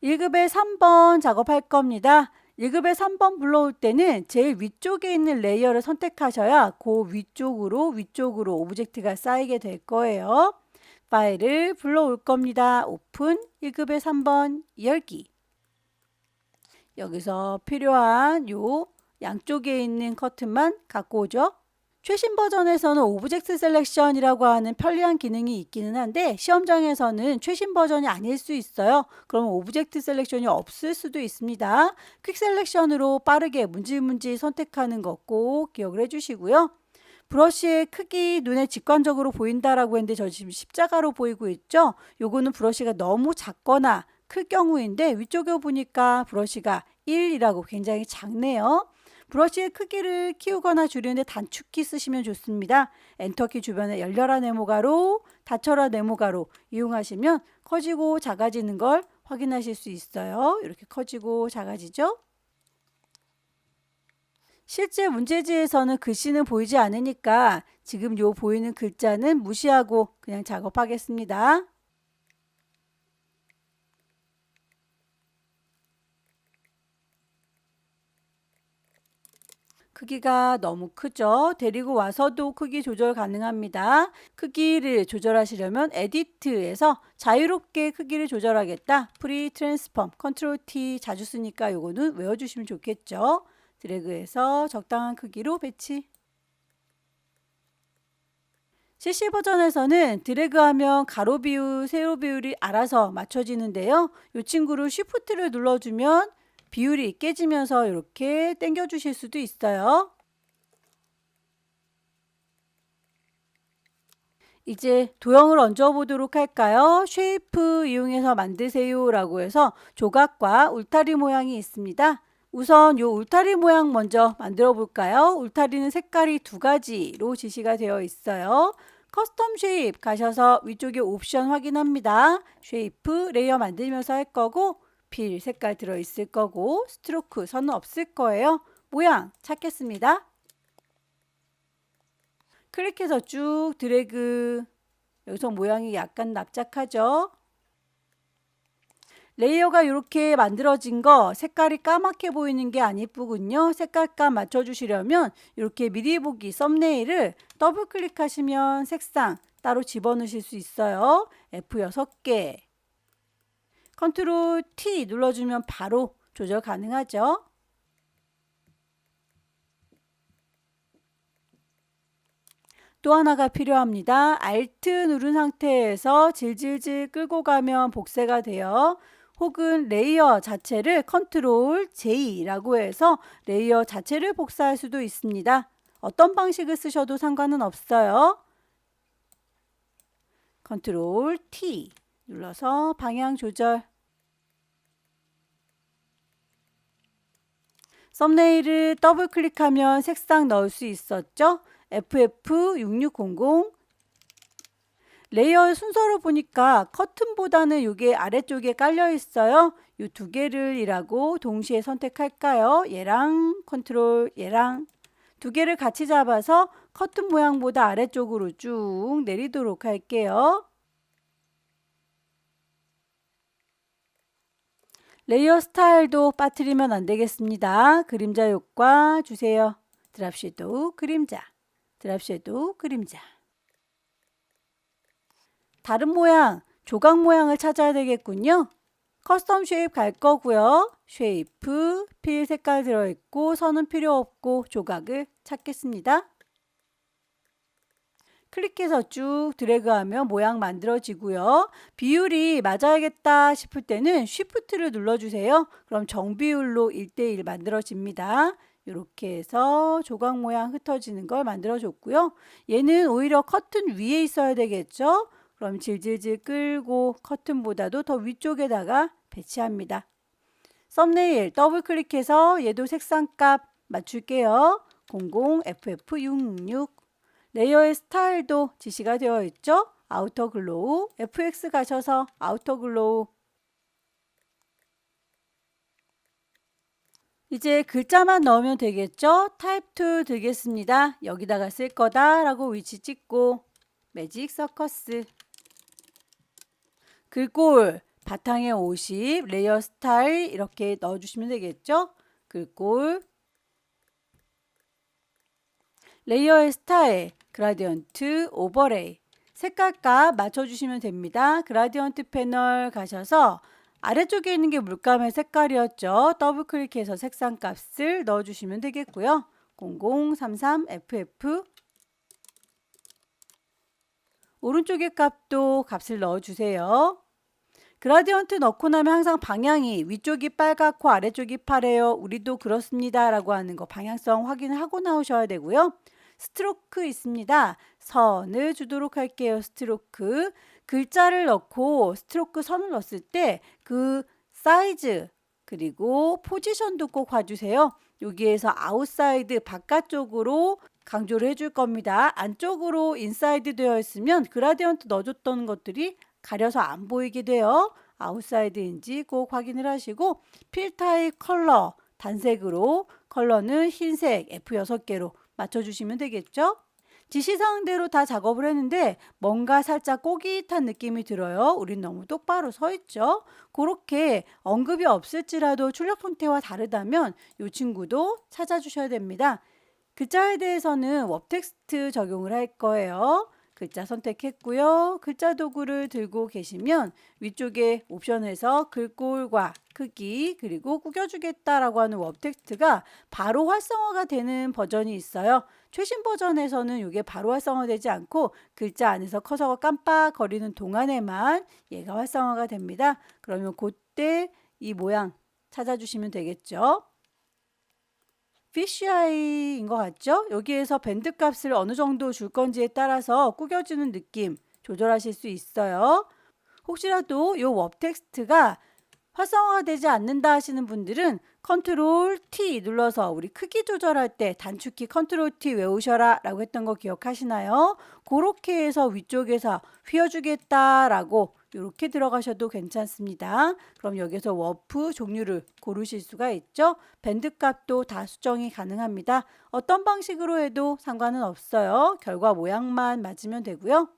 1급에 3번 작업할 겁니다. 1급에 3번 불러올 때는 제일 위쪽에 있는 레이어를 선택하셔야 그 위쪽으로 오브젝트가 쌓이게 될 거예요. 파일을 불러올 겁니다. 오픈 1급에 3번 열기. 여기서 필요한 요 양쪽에 있는 커튼만 갖고 오죠. 최신 버전에서는 오브젝트 셀렉션이라고 하는 편리한 기능이 있기는 한데 시험장에서는 최신 버전이 아닐 수 있어요. 그러면 오브젝트 셀렉션이 없을 수도 있습니다. 퀵 셀렉션으로 빠르게 문질문질 선택하는 거 꼭 기억을 해주시고요. 브러쉬의 크기 눈에 직관적으로 보인다라고 했는데 저 지금 십자가로 보이고 있죠. 요거는 브러쉬가 너무 작거나 클 경우인데 위쪽에 보니까 브러쉬가 1이라고 굉장히 작네요. 브러쉬의 크기를 키우거나 줄이는데 단축키 쓰시면 좋습니다. 엔터키 주변에 열려라 네모가로, 닫혀라 네모가로 이용하시면 커지고 작아지는 걸 확인하실 수 있어요. 이렇게 커지고 작아지죠. 실제 문제지에서는 글씨는 보이지 않으니까 지금 요 보이는 글자는 무시하고 그냥 작업하겠습니다. 크기가 너무 크죠? 데리고 와서도 크기 조절 가능합니다. 크기를 조절하시려면 에디트에서 자유롭게 크기를 조절하겠다. 프리 트랜스폼 컨트롤 T 자주 쓰니까 요거는 외워주시면 좋겠죠. 드래그해서 적당한 크기로 배치. CC 버전에서는 드래그하면 가로 비율, 세로 비율이 알아서 맞춰지는데요. 이 친구를 쉬프트를 눌러주면 비율이 깨지면서 이렇게 당겨 주실 수도 있어요. 이제 도형을 얹어 보도록 할까요? 쉐이프 이용해서 만드세요 라고 해서 조각과 울타리 모양이 있습니다. 우선 이 울타리 모양 먼저 만들어 볼까요? 울타리는 색깔이 두 가지로 지시가 되어 있어요. 커스텀 쉐입 가셔서 위쪽에 옵션 확인합니다. 쉐이프 레이어 만들면서 할 거고 필 색깔 들어있을 거고 스트로크 선은 없을 거예요. 모양 찾겠습니다. 클릭해서 쭉 드래그. 여기서 모양이 약간 납작하죠. 레이어가 이렇게 만들어진 거 색깔이 까맣게 보이는 게 안 이쁘군요. 색깔감 맞춰주시려면 이렇게 미리 보기 썸네일을 더블 클릭하시면 색상 따로 집어넣으실 수 있어요. F6개. 컨트롤 T 눌러주면 바로 조절 가능하죠. 또 하나가 필요합니다. Alt 누른 상태에서 질질질 끌고 가면 복사가 돼요. 혹은 레이어 자체를 컨트롤 J라고 해서 레이어 자체를 복사할 수도 있습니다. 어떤 방식을 쓰셔도 상관은 없어요. 컨트롤 T 눌러서 방향 조절. 썸네일을 더블 클릭하면 색상 넣을 수 있었죠? FF6600. 레이어 순서로 보니까 커튼보다는 이게 아래쪽에 깔려 있어요. 이 두 개를 이라고 동시에 선택할까요? 얘랑 컨트롤 얘랑 두 개를 같이 잡아서 커튼 모양보다 아래쪽으로 쭉 내리도록 할게요. 레이어 스타일도 빠뜨리면 안 되겠습니다. 그림자 효과 주세요. 드랍 섀도우 그림자, 드랍 섀도우 그림자. 다른 모양, 조각 모양을 찾아야 되겠군요. 커스텀 쉐입 갈 거고요. 쉐이프, 필 색깔 들어있고 선은 필요 없고 조각을 찾겠습니다. 클릭해서 쭉 드래그하면 모양 만들어지고요. 비율이 맞아야겠다 싶을 때는 쉬프트를 눌러주세요. 그럼 정비율로 1:1 만들어집니다. 이렇게 해서 조각 모양 흩어지는 걸 만들어줬고요. 얘는 오히려 커튼 위에 있어야 되겠죠. 그럼 질질질 끌고 커튼보다도 더 위쪽에다가 배치합니다. 썸네일 더블 클릭해서 얘도 색상값 맞출게요. 00FF66. 레이어의 스타일도 지시가 되어 있죠. 아우터 글로우, FX 가셔서 아우터 글로우. 이제 글자만 넣으면 되겠죠. 타입 툴 들겠습니다. 여기다가 쓸 거다 라고 위치 찍고 매직 서커스. 글꼴 바탕에 50, 레이어 스타일 이렇게 넣어주시면 되겠죠. 글꼴, 레이어의 스타일, 그라디언트, 오버레이, 색깔값 맞춰주시면 됩니다. 그라디언트 패널 가셔서 아래쪽에 있는 게 물감의 색깔이었죠. 더블 클릭해서 색상 값을 넣어주시면 되겠고요. 0033FF 오른쪽의 값도 값을 넣어주세요. 그라디언트 넣고 나면 항상 방향이 위쪽이 빨갛고 아래쪽이 파래요. 우리도 그렇습니다. 라고 하는 거 방향성 확인하고 나오셔야 되고요. 스트로크 있습니다. 선을 주도록 할게요. 스트로크. 글자를 넣고 스트로크 선을 넣었을 때 그 사이즈 그리고 포지션도 꼭 봐주세요. 여기에서 아웃사이드 바깥쪽으로 강조를 해줄 겁니다. 안쪽으로 인사이드 되어 있으면 그라디언트 넣어줬던 것들이 가려서 안 보이게 돼요. 아웃사이드인지 꼭 확인을 하시고 필 타입 컬러 단색으로 컬러는 흰색 F6개로 맞춰주시면 되겠죠. 지시사항대로 다 작업을 했는데 뭔가 살짝 꼬깃한 느낌이 들어요. 우린 너무 똑바로 서 있죠. 그렇게 언급이 없을지라도 출력 형태와 다르다면 이 친구도 찾아주셔야 됩니다. 글자에 대해서는 웹텍스트 적용을 할 거예요. 글자 선택했고요. 글자 도구를 들고 계시면 위쪽에 옵션에서 글꼴과 크기 그리고 구겨주겠다라고 하는 웹텍스트가 바로 활성화가 되는 버전이 있어요. 최신 버전에서는 이게 바로 활성화되지 않고 글자 안에서 커서가 깜빡거리는 동안에만 얘가 활성화가 됩니다. 그러면 그때 이 모양 찾아주시면 되겠죠. 피쉬아이인 것 같죠? 여기에서 밴드 값을 어느 정도 줄 건지에 따라서 구겨지는 느낌 조절하실 수 있어요. 혹시라도 이 웹텍스트가 활성화가 되지 않는다 하시는 분들은 컨트롤 T 눌러서 우리 크기 조절할 때 단축키 컨트롤 T 외우셔라 라고 했던 거 기억하시나요? 그렇게 해서 위쪽에서 휘어주겠다 라고 이렇게 들어가셔도 괜찮습니다. 그럼 여기서 워프 종류를 고르실 수가 있죠. 밴드 값도 다 수정이 가능합니다. 어떤 방식으로 해도 상관은 없어요. 결과 모양만 맞으면 되고요.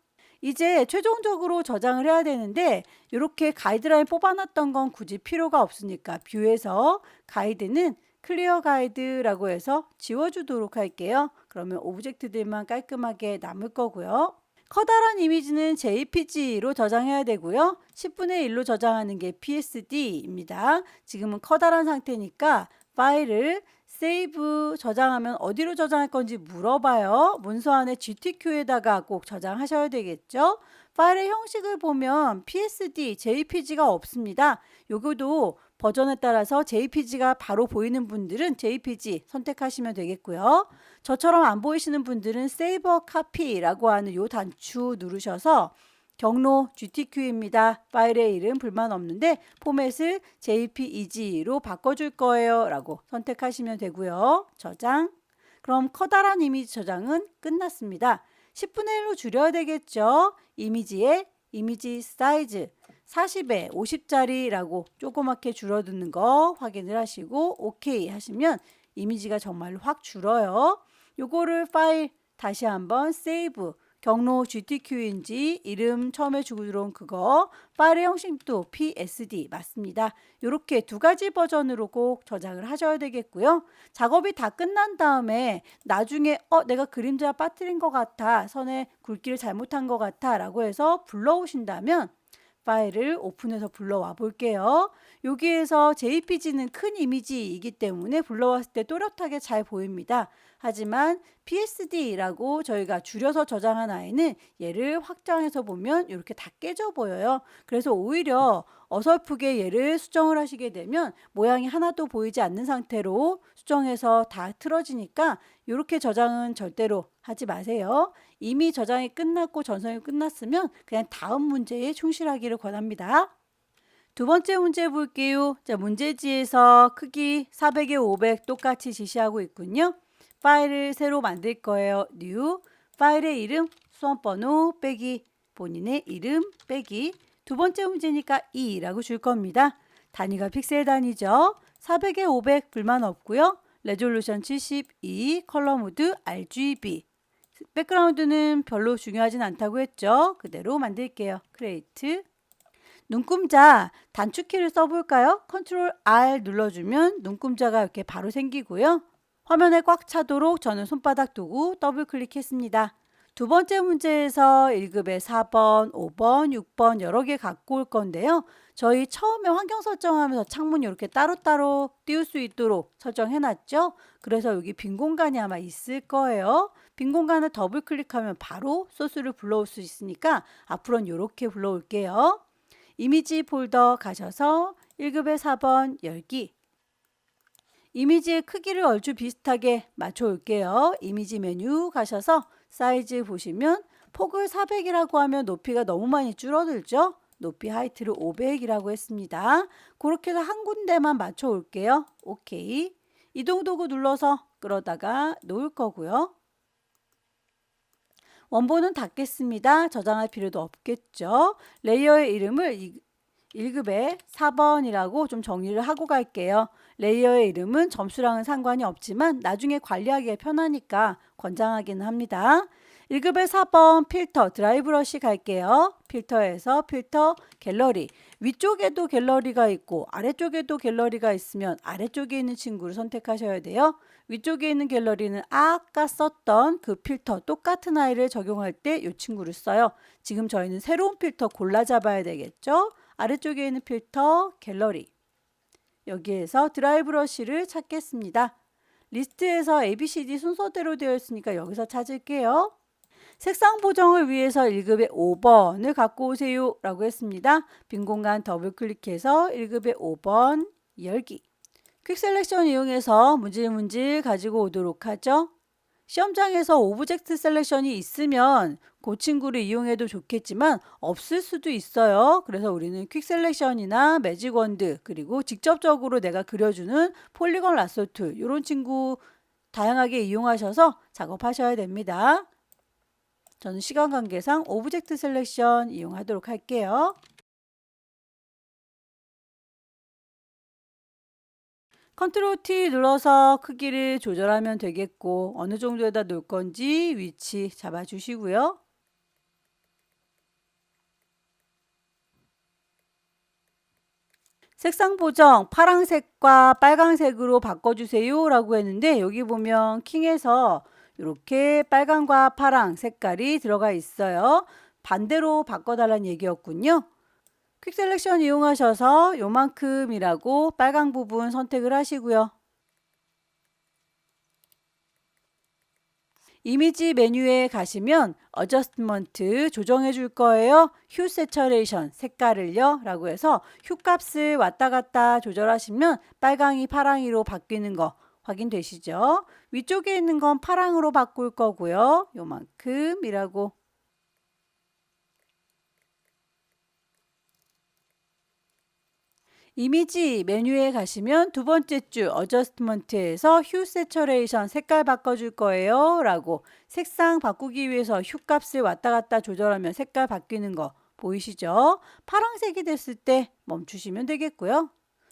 이제 최종적으로 저장을 해야 되는데 이렇게 가이드라인 뽑아놨던 건 굳이 필요가 없으니까 뷰에서 가이드는 클리어 가이드라고 해서 지워주도록 할게요. 그러면 오브젝트들만 깔끔하게 남을 거고요. 커다란 이미지는 JPG로 저장해야 되고요. 10분의 1로 저장하는 게 PSD입니다. 지금은 커다란 상태니까 파일을 세이브 저장하면 어디로 저장할 건지 물어봐요. 문서 안에 GTQ에다가 꼭 저장하셔야 되겠죠. 파일의 형식을 보면 PSD, JPG가 없습니다. 요거도 버전에 따라서 JPG가 바로 보이는 분들은 JPG 선택하시면 되겠고요. 저처럼 안 보이시는 분들은 Save a Copy라고 하는 요 단추 누르셔서 경로 GTQ입니다. 파일의 이름 불만 없는데 포맷을 JPEG로 바꿔줄 거예요 라고 선택하시면 되고요. 저장. 그럼 커다란 이미지 저장은 끝났습니다. 10분의 1로 줄여야 되겠죠. 이미지의 이미지 사이즈 40에 50짜리라고 조그맣게 줄어드는 거 확인을 하시고 오케이 하시면 이미지가 정말로 확 줄어요. 요거를 파일 다시 한번 세이브 경로 GTQ인지 이름 처음에 주고 들어온 그거 파일의 형식도 PSD 맞습니다. 이렇게 두 가지 버전으로 꼭 저장을 하셔야 되겠고요. 작업이 다 끝난 다음에 나중에 내가 그림자 빠뜨린 것 같아 선에 굵기를 잘못한 것 같아 라고 해서 불러오신다면 파일을 오픈해서 불러와 볼게요. 여기에서 JPG는 큰 이미지이기 때문에 불러왔을 때 또렷하게 잘 보입니다. 하지만 PSD라고 저희가 줄여서 저장한 아이는 얘를 확장해서 보면 이렇게 다 깨져 보여요. 그래서 오히려 어설프게 얘를 수정을 하시게 되면 모양이 하나도 보이지 않는 상태로 수정해서 다 틀어지니까 이렇게 저장은 절대로 하지 마세요. 이미 저장이 끝났고 전송이 끝났으면 그냥 다음 문제에 충실하기를 권합니다. 두 번째 문제 볼게요. 자, 문제지에서 크기 400에 500 똑같이 지시하고 있군요. 파일을 새로 만들 거예요. New. 파일의 이름 수험번호 빼기 본인의 이름 빼기 두 번째 문제니까 2라고 줄 겁니다. 단위가 픽셀 단위죠. 400에 500 불만 없고요. 레졸루션 72, 컬러 모드 RGB. 백그라운드는 별로 중요하진 않다고 했죠. 그대로 만들게요. 크리에이트. 눈금자 단축키를 써볼까요? 컨트롤 R 눌러주면 눈금자가 이렇게 바로 생기고요. 화면에 꽉 차도록 저는 손바닥 두고 더블 클릭했습니다. 두 번째 문제에서 1급에 4번, 5번, 6번 여러 개 갖고 올 건데요. 저희 처음에 환경 설정하면서 창문 이렇게 따로따로 띄울 수 있도록 설정해놨죠. 그래서 여기 빈 공간이 아마 있을 거예요. 빈 공간을 더블 클릭하면 바로 소스를 불러올 수 있으니까 앞으로는 이렇게 불러올게요. 이미지 폴더 가셔서 1급에 4번 열기. 이미지의 크기를 얼추 비슷하게 맞춰 올게요. 이미지 메뉴 가셔서 사이즈 보시면 폭을 400이라고 하면 높이가 너무 많이 줄어들죠. 높이 하이트를 500이라고 했습니다. 그렇게 해서 한 군데만 맞춰 올게요. 오케이. 이동 도구 눌러서 끌어다가 놓을 거고요. 원본은 닫겠습니다. 저장할 필요도 없겠죠. 레이어의 이름을 1급에 4번이라고 좀 정리를 하고 갈게요. 레이어의 이름은 점수랑은 상관이 없지만 나중에 관리하기가 편하니까 권장하기는 합니다. 1급에 4번 필터 드라이 브러쉬 갈게요. 필터에서 필터 갤러리. 위쪽에도 갤러리가 있고 아래쪽에도 갤러리가 있으면 아래쪽에 있는 친구를 선택하셔야 돼요. 위쪽에 있는 갤러리는 아까 썼던 그 필터 똑같은 아이를 적용할 때 이 친구를 써요. 지금 저희는 새로운 필터 골라 잡아야 되겠죠. 아래쪽에 있는 필터 갤러리. 여기에서 드라이 브러쉬를 찾겠습니다. 리스트에서 ABCD 순서대로 되어 있으니까 여기서 찾을게요. 색상 보정을 위해서 1급에 5번을 갖고 오세요 라고 했습니다. 빈 공간 더블 클릭해서 1급에 5번 열기. 퀵 셀렉션 이용해서 문질문질 가지고 오도록 하죠. 시험장에서 오브젝트 셀렉션이 있으면 그 친구를 이용해도 좋겠지만 없을 수도 있어요. 그래서 우리는 퀵 셀렉션이나 매직 원드 그리고 직접적으로 내가 그려주는 폴리건 라sso 툴 이런 친구 다양하게 이용하셔서 작업하셔야 됩니다. 저는 시간 관계상 오브젝트 셀렉션 이용하도록 할게요. 컨트롤 T 눌러서 크기를 조절하면 되겠고 어느 정도에다 놓을 건지 위치 잡아주시고요. 색상 보정 파란색과 빨강색으로 바꿔주세요 라고 했는데 여기 보면 킹에서 이렇게 빨강과 파랑 색깔이 들어가 있어요. 반대로 바꿔달라는 얘기였군요. 퀵 셀렉션 이용하셔서 요만큼이라고 빨강 부분 선택을 하시고요. 이미지 메뉴에 가시면 어저스트먼트 조정해 줄 거예요. 휴 세처레이션 색깔을요 라고 해서 휴 값을 왔다 갔다 조절하시면 빨강이 파랑이로 바뀌는 거 확인되시죠? 위쪽에 있는 건 파랑으로 바꿀 거고요. 요만큼이라고. 이미지 메뉴에 가시면 두 번째 줄 어저스트먼트에서 휴 세처레이션 색깔 바꿔줄 거예요 라고 색상 바꾸기 위해서 휴 값을 왔다 갔다 조절하면 색깔 바뀌는 거 보이시죠? 파란색이 됐을 때 멈추시면 되겠고요.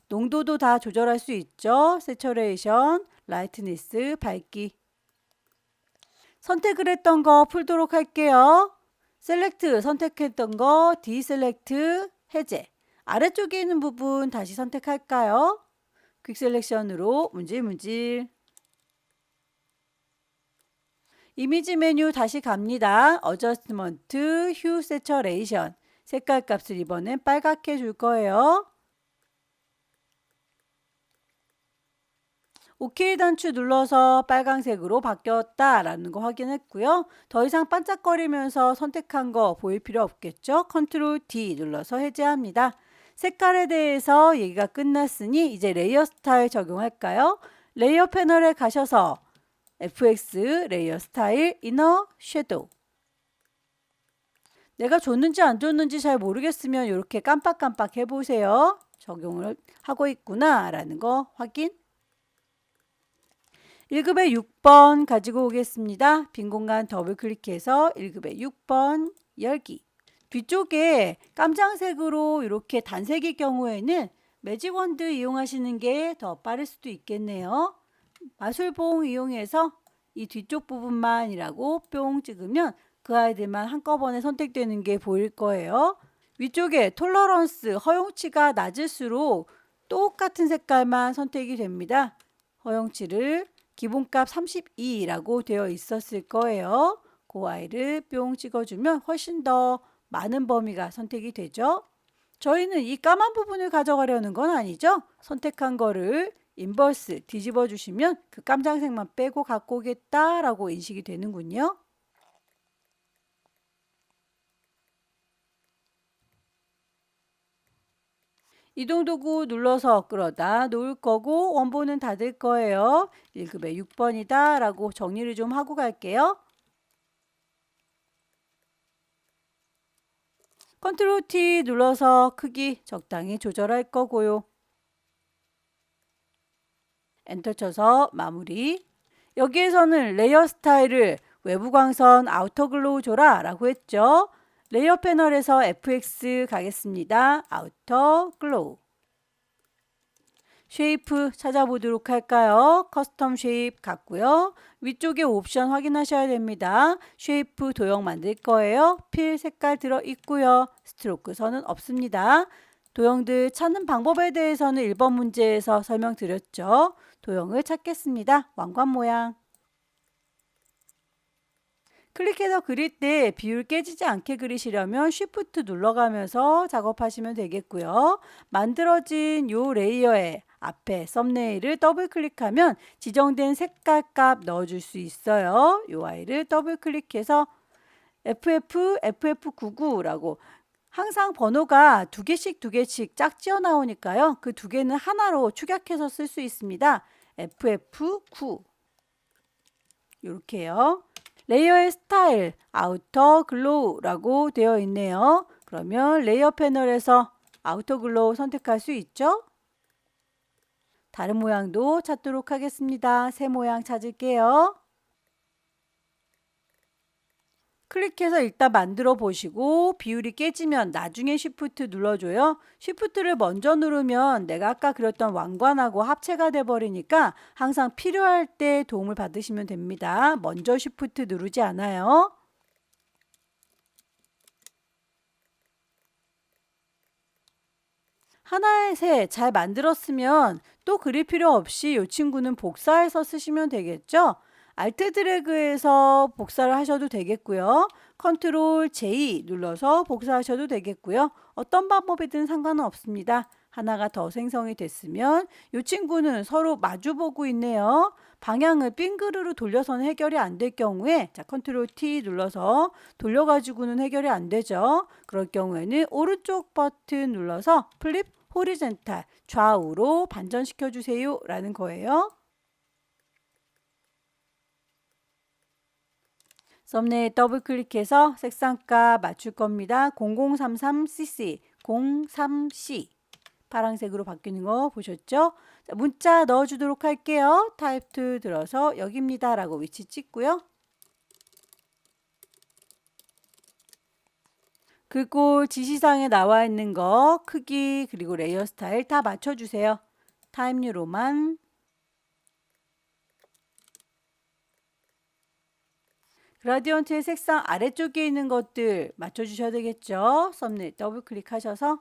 농도도 다 조절할 수 있죠. 세처레이션, 라이트니스, 밝기. 선택을 했던 거 풀도록 할게요. 셀렉트 선택했던 거 디셀렉트 해제. 아래쪽에 있는 부분 다시 선택할까요? 퀵 셀렉션으로 문질문질. 이미지 메뉴 다시 갑니다. 어저스트먼트, 휴 세처레이션. 색깔 값을 이번엔 빨갛게 줄 거예요. OK 단추 눌러서 빨강색으로 바뀌었다라는 거 확인했고요. 더 이상 반짝거리면서 선택한 거 보일 필요 없겠죠? 컨트롤 D 눌러서 해제합니다. 색깔에 대해서 얘기가 끝났으니 이제 레이어 스타일 적용할까요? 레이어 패널에 가셔서 FX 레이어 스타일 이너 섀도우. 내가 줬는지 안 줬는지 잘 모르겠으면 이렇게 깜빡깜빡 해보세요. 적용을 하고 있구나 라는 거 확인. 1급의 6번 가지고 오겠습니다. 빈 공간 더블 클릭해서 1급의 6번 열기. 뒤쪽에 깜장색으로 이렇게 단색일 경우에는 매직 원드 이용하시는 게 더 빠를 수도 있겠네요. 마술봉 이용해서 이 뒤쪽 부분만이라고 뿅 찍으면 그 아이들만 한꺼번에 선택되는 게 보일 거예요. 위쪽에 톨러런스 허용치가 낮을수록 똑같은 색깔만 선택이 됩니다. 허용치를 기본값 32라고 되어 있었을 거예요. 그 아이를 뿅 찍어주면 훨씬 더 많은 범위가 선택이 되죠. 저희는 이 까만 부분을 가져가려는 건 아니죠. 선택한 거를 인버스 뒤집어 주시면 그 깜장색만 빼고 갖고 오겠다라고 인식이 되는군요. 이동도구 눌러서 끌어다 놓을 거고 원본은 닫을 거예요. 1급의 6번이다 라고 정리를 좀 하고 갈게요. 컨트롤 T 눌러서 크기 적당히 조절할 거고요. 엔터 쳐서 마무리. 여기에서는 레이어 스타일을 외부 광선 아우터 글로우 줘라 라고 했죠. 레이어 패널에서 FX 가겠습니다. 아우터 글로우. 쉐이프 찾아보도록 할까요? 커스텀 쉐입 같고요. 위쪽에 옵션 확인하셔야 됩니다. 쉐이프 도형 만들 거예요. 필 색깔 들어 있고요. 스트로크 선은 없습니다. 도형들 찾는 방법에 대해서는 1번 문제에서 설명드렸죠. 도형을 찾겠습니다. 왕관 모양. 클릭해서 그릴 때 비율 깨지지 않게 그리시려면 Shift 눌러가면서 작업하시면 되겠고요. 만들어진 요 레이어에 앞에 썸네일을 더블 클릭하면 지정된 색깔 값 넣어줄 수 있어요. 요 아이를 더블 클릭해서 FF99라고 항상 번호가 두 개씩 짝지어 나오니까요. 그 두 개는 하나로 축약해서 쓸 수 있습니다. FF9 이렇게요. 레이어의 스타일 아우터 글로우라고 되어 있네요. 그러면 레이어 패널에서 아우터 글로우 선택할 수 있죠. 다른 모양도 찾도록 하겠습니다. 새 모양 찾을게요. 클릭해서 일단 만들어 보시고 비율이 깨지면 나중에 Shift 눌러줘요. Shift를 먼저 누르면 내가 아까 그렸던 왕관하고 합체가 돼 버리니까 항상 필요할 때 도움을 받으시면 됩니다. 먼저 Shift 누르지 않아요. 하나의 새 잘 만들었으면 또 그릴 필요 없이 이 친구는 복사해서 쓰시면 되겠죠? 알트 드래그해서 복사를 하셔도 되겠고요. 컨트롤 J 눌러서 복사하셔도 되겠고요. 어떤 방법이든 상관은 없습니다. 하나가 더 생성이 됐으면 이 친구는 서로 마주보고 있네요. 방향을 빙그르르 돌려서는 해결이 안 될 경우에 자 컨트롤 T 눌러서 돌려가지고는 해결이 안 되죠. 그럴 경우에는 오른쪽 버튼 눌러서 플립 호리젠탈 좌우로 반전시켜 주세요 라는 거예요. 썸네일 더블 클릭해서 색상값 맞출 겁니다. 0033cc 03C 파란색으로 바뀌는 거 보셨죠? 자, 문자 넣어주도록 할게요. 타입 2 들어서 여기입니다 라고 위치 찍고요. 그리고 지시사항에 나와 있는 거 크기 그리고 레이어 스타일 다 맞춰주세요. 타입 뉴로만 그라디언트의 색상 아래쪽에 있는 것들 맞춰주셔야 되겠죠. 썸네일 더블 클릭하셔서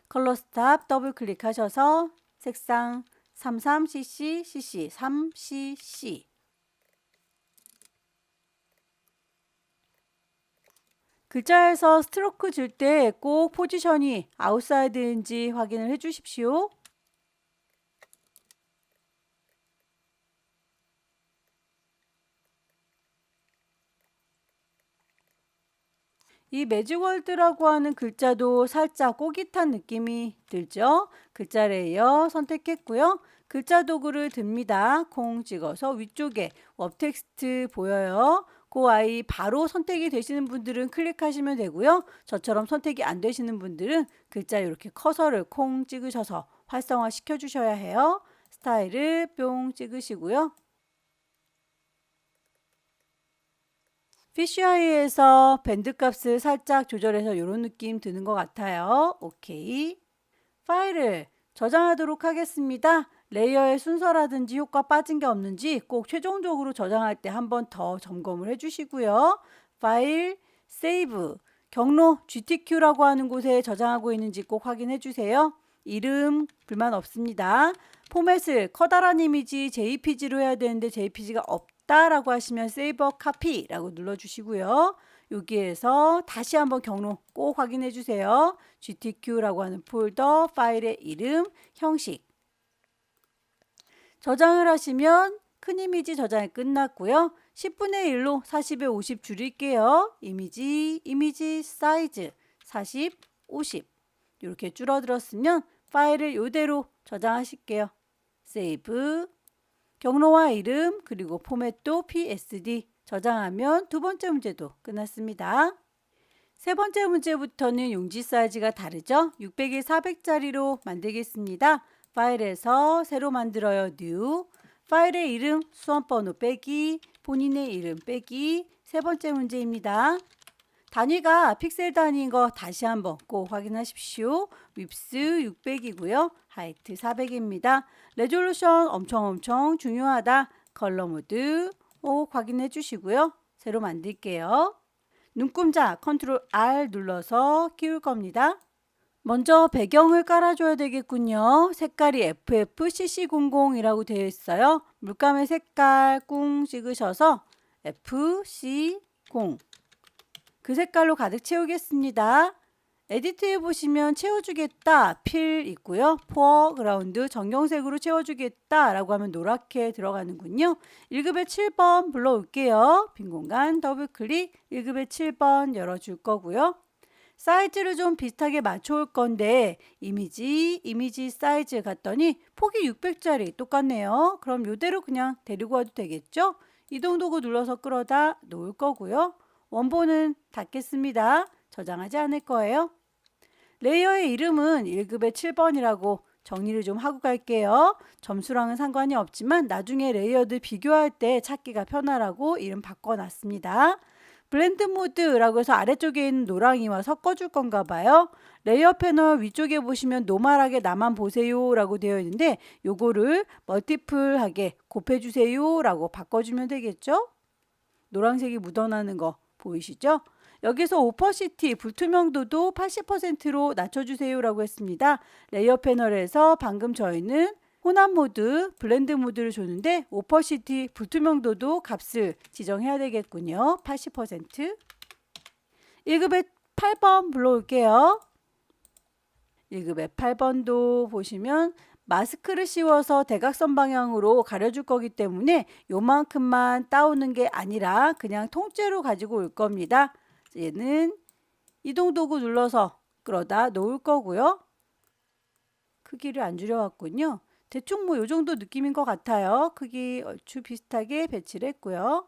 컬러 스탑 더블 클릭하셔서 색상 33cc, cc, 3cc 글자에서 스트로크 줄 때 꼭 포지션이 아웃사이드인지 확인을 해 주십시오. 이 매직월드라고 하는 글자도 살짝 꼬깃한 느낌이 들죠? 글자 레이어 선택했고요. 글자 도구를 듭니다. 콩 찍어서 위쪽에 웹 텍스트 보여요. 그 아이 바로 선택이 되시는 분들은 클릭하시면 되고요. 저처럼 선택이 안 되시는 분들은 글자 이렇게 커서를 콩 찍으셔서 활성화 시켜 주셔야 해요. 스타일을 뿅 찍으시고요. 피쉬아이에서 밴드 값을 살짝 조절해서 이런 느낌 드는 것 같아요. 오케이. 파일을 저장하도록 하겠습니다. 레이어의 순서라든지 효과 빠진 게 없는지 꼭 최종적으로 저장할 때 한 번 더 점검을 해주시고요. 파일, 세이브, 경로 GTQ라고 하는 곳에 저장하고 있는지 꼭 확인해 주세요. 이름 불만 없습니다. 포맷을 커다란 이미지 JPG로 해야 되는데 JPG가 없다라고 하시면 세이버 카피라고 눌러주시고요. 여기에서 다시 한번 경로 꼭 확인해 주세요. GTQ라고 하는 폴더 파일의 이름, 형식 저장을 하시면 큰 이미지 저장이 끝났고요. 10분의 1로 40에 50 줄일게요. 이미지 사이즈 40, 50 이렇게 줄어들었으면 파일을 이대로 저장하실게요. 세이브 경로와 이름 그리고 포맷도 PSD 저장하면 두 번째 문제도 끝났습니다. 세 번째 문제부터는 용지 사이즈가 다르죠. 600에 400짜리로 만들겠습니다. 파일에서 새로 만들어요. 뉴 파일의 이름 수험번호 빼기 본인의 이름 빼기 세 번째 문제입니다. 단위가 픽셀 단위인 거 다시 한번 꼭 확인하십시오. 윕스 600이고요. 하이트 400입니다. 레졸루션 엄청 중요하다. 컬러 모드 꼭 확인해 주시고요. 새로 만들게요. 눈금자 컨트롤 R 눌러서 키울 겁니다. 먼저 배경을 깔아줘야 되겠군요. 색깔이 FFCC00이라고 되어 있어요. 물감의 색깔 꿍 찍으셔서 FC0 그 색깔로 가득 채우겠습니다. 에디트해 보시면 채워주겠다 필 있고요. 포어그라운드 정경색으로 채워주겠다 라고 하면 노랗게 들어가는군요. 1급의 7번 불러올게요. 빈 공간 더블 클릭 1급의 7번 열어줄 거고요. 사이즈를 좀 비슷하게 맞춰올 건데 이미지 사이즈 갔더니 폭이 600짜리 똑같네요. 그럼 이대로 그냥 데리고 와도 되겠죠? 이동 도구 눌러서 끌어다 놓을 거고요. 원본은 닫겠습니다. 저장하지 않을 거예요. 레이어의 이름은 1급의 7번이라고 정리를 좀 하고 갈게요. 점수랑은 상관이 없지만 나중에 레이어들 비교할 때 찾기가 편하라고 이름 바꿔놨습니다. 블렌드 모드라고 해서 아래쪽에 있는 노랑이와 섞어줄 건가 봐요. 레이어 패널 위쪽에 보시면 노멀하게 나만 보세요 라고 되어 있는데 요거를 멀티플하게 곱해주세요 라고 바꿔주면 되겠죠? 노란색이 묻어나는 거 보이시죠? 여기서 오퍼시티, 불투명도도 80%로 낮춰주세요 라고 했습니다. 레이어 패널에서 방금 저희는 혼합 모드, 블렌드 모드를 줬는데 오퍼시티, 불투명도도 값을 지정해야 되겠군요. 80%. 1급의 8번 불러올게요. 1급의 8번도 보시면 마스크를 씌워서 대각선 방향으로 가려줄 거기 때문에 요만큼만 따오는 게 아니라 그냥 통째로 가지고 올 겁니다. 얘는 이동 도구 눌러서 끌어다 놓을 거고요. 크기를 안 줄여왔군요. 대충 뭐 요 정도 느낌인 것 같아요. 크기 얼추 비슷하게 배치를 했고요.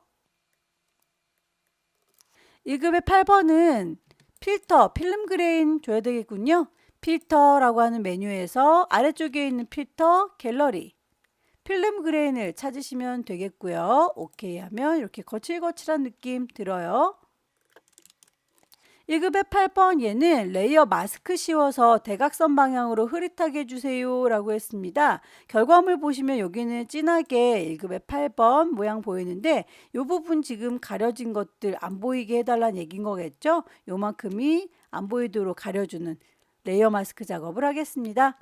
1급의 8번은 필터, 필름 그레인 줘야 되겠군요. 필터라고 하는 메뉴에서 아래쪽에 있는 필터, 갤러리, 필름 그레인을 찾으시면 되겠고요. 오케이 하면 이렇게 거칠거칠한 느낌 들어요. 1급의 8번 얘는 레이어 마스크 씌워서 대각선 방향으로 흐릿하게 해주세요 라고 했습니다. 결과물 보시면 여기는 진하게 1급의 8번 모양 보이는데 이 부분 지금 가려진 것들 안 보이게 해달라는 얘기인 거겠죠. 요만큼이 안 보이도록 가려주는 레이어 마스크 작업을 하겠습니다.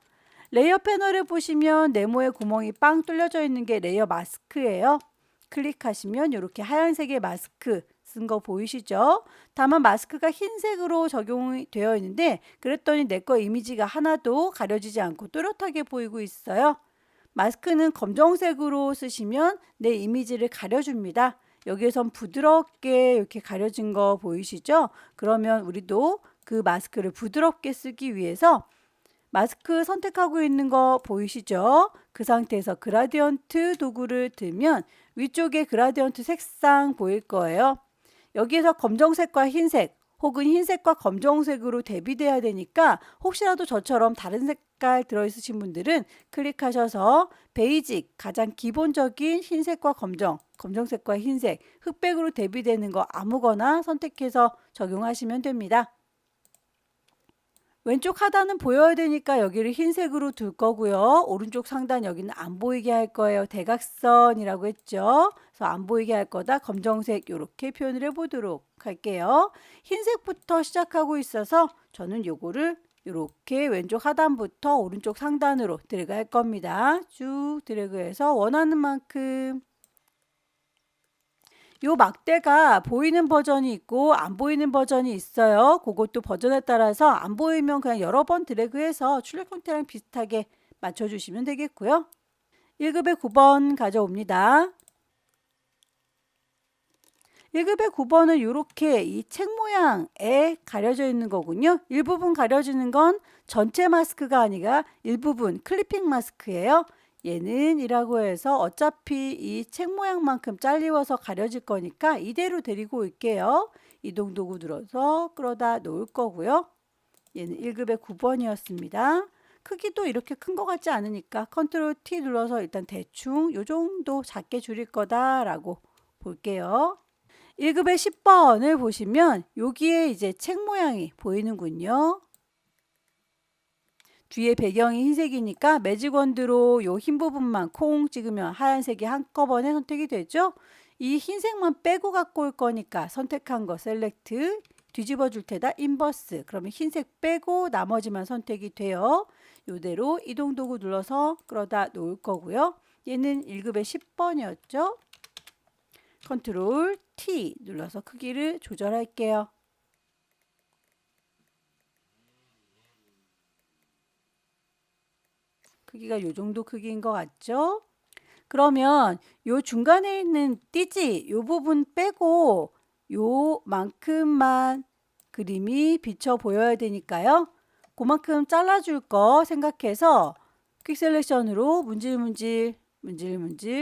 레이어 패널에 보시면 네모의 구멍이 빵 뚫려져 있는 게 레이어 마스크예요. 클릭하시면 이렇게 하얀색의 마스크 쓴 거 보이시죠? 다만 마스크가 흰색으로 적용이 되어 있는데 그랬더니 내 거 이미지가 하나도 가려지지 않고 뚜렷하게 보이고 있어요. 마스크는 검정색으로 쓰시면 내 이미지를 가려줍니다. 여기에선 부드럽게 이렇게 가려진 거 보이시죠? 그러면 우리도 그 마스크를 부드럽게 쓰기 위해서 마스크 선택하고 있는 거 보이시죠? 그 상태에서 그라디언트 도구를 들면 위쪽에 그라디언트 색상 보일 거예요. 여기에서 검정색과 흰색 혹은 흰색과 검정색으로 대비돼야 되니까 혹시라도 저처럼 다른 색깔 들어있으신 분들은 클릭하셔서 베이직, 가장 기본적인 흰색과 검정, 검정색과 흰색, 흑백으로 대비되는 거 아무거나 선택해서 적용하시면 됩니다. 왼쪽 하단은 보여야 되니까 여기를 흰색으로 둘 거고요. 오른쪽 상단 여기는 안 보이게 할 거예요. 대각선이라고 했죠. 그래서 안 보이게 할 거다. 검정색 이렇게 표현을 해보도록 할게요. 흰색부터 시작하고 있어서 저는 요거를 이렇게 왼쪽 하단부터 오른쪽 상단으로 드래그 할 겁니다. 쭉 드래그해서 원하는 만큼. 요 막대가 보이는 버전이 있고 안 보이는 버전이 있어요. 그것도 버전에 따라서 안 보이면 그냥 여러 번 드래그해서 출력 형태랑 비슷하게 맞춰주시면 되겠고요. 1급의 9번 가져옵니다. 1급의 9번은 이렇게 이 책 모양에 가려져 있는 거군요. 일부분 가려지는 건 전체 마스크가 아니라 일부분 클리핑 마스크예요. 얘는 이라고 해서 어차피 이 책 모양만큼 잘리워서 가려질 거니까 이대로 데리고 올게요. 이동 도구 눌러서 끌어다 놓을 거고요. 얘는 1급의 9번이었습니다. 크기도 이렇게 큰 것 같지 않으니까 컨트롤 T 눌러서 일단 대충 요 정도 작게 줄일 거다라고 볼게요. 1급의 10번을 보시면 여기에 이제 책 모양이 보이는군요. 뒤에 배경이 흰색이니까 매직원드로 요 흰 부분만 콩 찍으면 하얀색이 한꺼번에 선택이 되죠. 이 흰색만 빼고 갖고 올 거니까 선택한 거 셀렉트, 뒤집어 줄 테다 인버스. 그러면 흰색 빼고 나머지만 선택이 돼요. 요대로 이동 도구 눌러서 끌어다 놓을 거고요. 얘는 1급의 10번이었죠. 컨트롤 T 눌러서 크기를 조절할게요. 크기가 요 정도 크기인 것 같죠? 그러면 요 중간에 있는 띠지 요 부분 빼고 요만큼만 그림이 비쳐 보여야 되니까요. 그만큼 잘라줄 거 생각해서 퀵 셀렉션으로 문질문질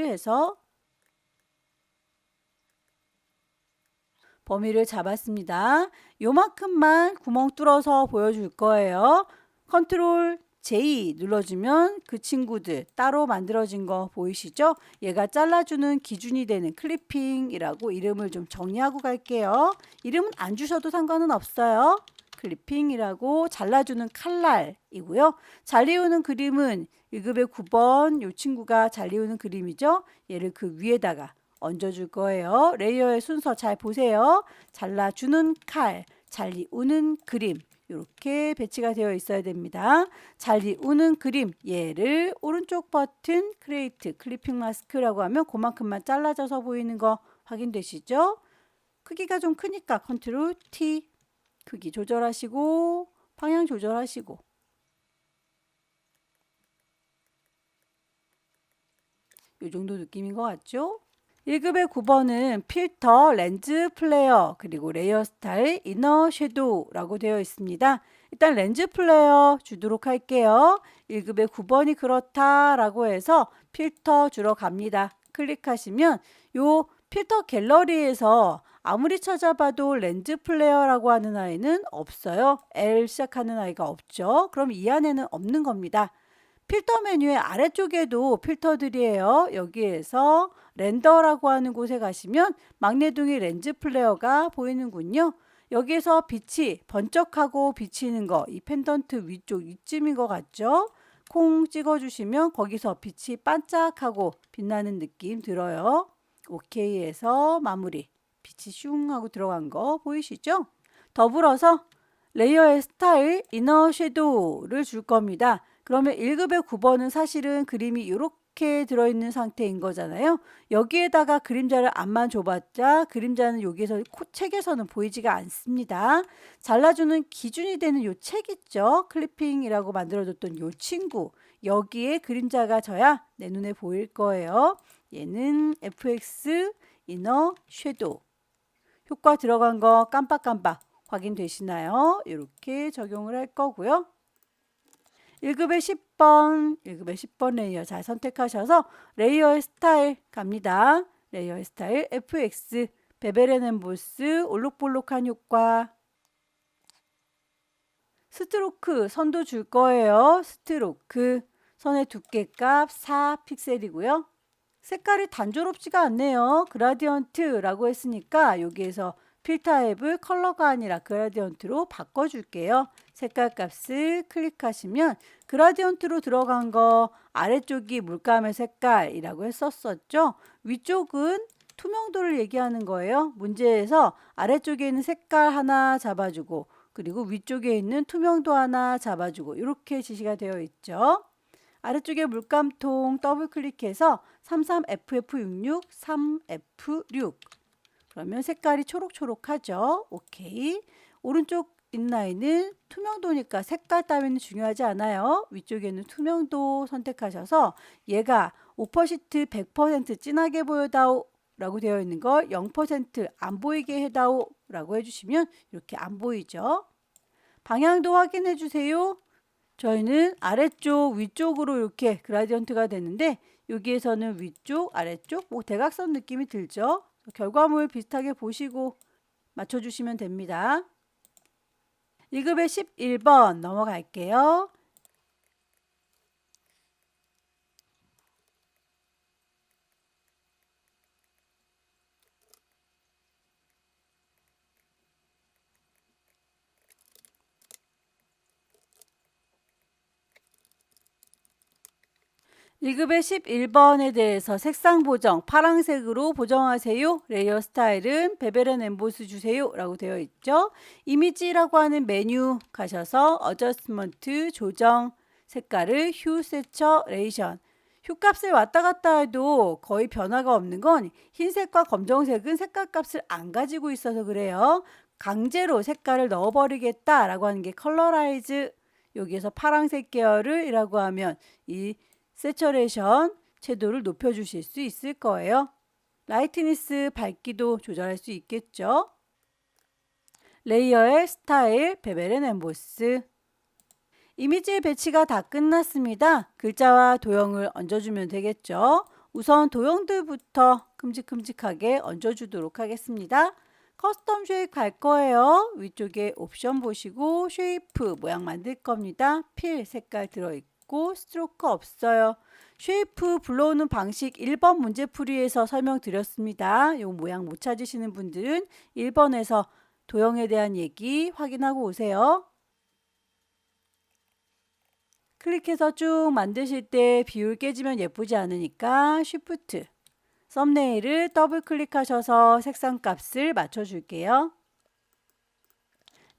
해서 범위를 잡았습니다. 요만큼만 구멍 뚫어서 보여줄 거예요. 컨트롤 J 눌러주면 그 친구들 따로 만들어진 거 보이시죠? 얘가 잘라주는 기준이 되는 클리핑이라고 이름을 좀 정리하고 갈게요. 이름은 안 주셔도 상관은 없어요. 클리핑이라고 잘라주는 칼날이고요. 잘리우는 그림은 1급의 9번 이 친구가 잘리우는 그림이죠. 얘를 그 위에다가 얹어줄 거예요. 레이어의 순서 잘 보세요. 잘라주는 칼, 잘리우는 그림 이렇게 배치가 되어 있어야 됩니다. 잘리우는 그림 얘를 오른쪽 버튼 크리에이트 클리핑 마스크라고 하면 그만큼만 잘라져서 보이는 거 확인되시죠? 크기가 좀 크니까 컨트롤 T 크기 조절하시고 방향 조절하시고 이 정도 느낌인 것 같죠? 1급의 9번은 필터, 렌즈 플레이어, 그리고 레이어 스타일, 이너 섀도우라고 되어 있습니다. 일단 렌즈 플레이어 주도록 할게요. 1급의 9번이 그렇다라고 해서 필터 주러 갑니다. 클릭하시면 요 필터 갤러리에서 아무리 찾아봐도 렌즈 플레이어라고 하는 아이는 없어요. L 시작하는 아이가 없죠. 그럼 이 안에는 없는 겁니다. 필터 메뉴의 아래쪽에도 필터들이에요. 여기에서 렌더라고 하는 곳에 가시면 magne둥이 렌즈 플레이어가 보이는군요. 여기에서 빛이 번쩍하고 비치는 거, 이 펜던트 위쪽 이쯤인 것 같죠? 콩 찍어주시면 거기서 빛이 반짝하고 빛나는 느낌 들어요. OK에서 마무리. 빛이 슝 하고 들어간 거 보이시죠? 더불어서 레이어의 스타일, 이너 섀도우를 줄 겁니다. 그러면 1급의 9번은 사실은 그림이 이렇게 들어있는 상태인 거잖아요. 여기에다가 그림자를 앞만 줘봤자 그림자는 여기에서 책에서는 보이지가 않습니다. 잘라주는 기준이 되는 요 책 있죠. 클리핑이라고 만들어줬던 요 친구. 여기에 그림자가 져야 내 눈에 보일 거예요. 얘는 FX 이너 섀도우. 효과 들어간 거 깜빡깜빡 확인되시나요? 이렇게 적용을 할 거고요. 1급의 10번, 1급의 10번 레이어 잘 선택하셔서 레이어의 스타일 갑니다. 레이어의 스타일 FX, 베벨 앤 엠보스, 올록볼록한 효과. 스트로크 선도 줄 거예요. 스트로크, 선의 두께값 4픽셀이고요. 색깔이 단조롭지가 않네요. 그라디언트라고 했으니까 여기에서 필터 앱을 컬러가 아니라 그라디언트로 바꿔줄게요. 색깔 값을 클릭하시면 그라디언트로 들어간 거 아래쪽이 물감의 색깔이라고 했었었죠. 위쪽은 투명도를 얘기하는 거예요. 문제에서 아래쪽에 있는 색깔 하나 잡아주고 그리고 위쪽에 있는 투명도 하나 잡아주고 이렇게 지시가 되어 있죠. 아래쪽에 물감통 더블 클릭해서 33FF66, 3F6 그러면 색깔이 초록초록하죠. 오케이. 오른쪽 인라인은 투명도니까 색깔 따위는 중요하지 않아요. 위쪽에는 투명도 선택하셔서 얘가 5% 100% 진하게 보여다오 라고 되어 있는 걸 0% 안 보이게 해다오 라고 해주시면 이렇게 안 보이죠. 방향도 확인해 주세요. 저희는 아래쪽 위쪽으로 이렇게 그라디언트가 되는데 여기에서는 위쪽 아래쪽 뭐 대각선 느낌이 들죠. 결과물 비슷하게 보시고 맞춰주시면 됩니다. 1급의 11번 넘어갈게요. (1급의 11번에) 대해서 색상 보정 파란색으로 보정하세요. 레이어 스타일은 베벨 앤 엠보스 주세요 라고 되어 있죠. 이미지라고 하는 메뉴 가셔서 어저스먼트 조정 색깔을 휴 세처레이션 휴값을 왔다 갔다 해도 거의 변화가 없는 건 흰색과 검정색은 색깔 값을 안 가지고 있어서 그래요. 강제로 색깔을 넣어버리겠다 라고 하는 게 컬러라이즈 여기에서 파란색 계열을 이라고 하면 이 세처레이션 채도를 높여주실 수 있을 거예요. 라이트니스 밝기도 조절할 수 있겠죠. 레이어의 스타일 베벨 앤 엠보스 이미지의 배치가 다 끝났습니다. 글자와 도형을 얹어주면 되겠죠. 우선 도형들부터 큼직큼직하게 얹어주도록 하겠습니다. 커스텀 쉐입 갈 거예요. 위쪽에 옵션 보시고 쉐이프 모양 만들 겁니다. 필 색깔 들어있고 스트로크 없어요. 쉐이프 불러오는 방식 1번 문제풀이에서 설명드렸습니다. 이 모양 못 찾으시는 분들은 1번에서 도형에 대한 얘기 확인하고 오세요. 클릭해서 쭉 만드실 때 비율 깨지면 예쁘지 않으니까 쉬프트 썸네일을 더블 클릭하셔서 색상 값을 맞춰줄게요.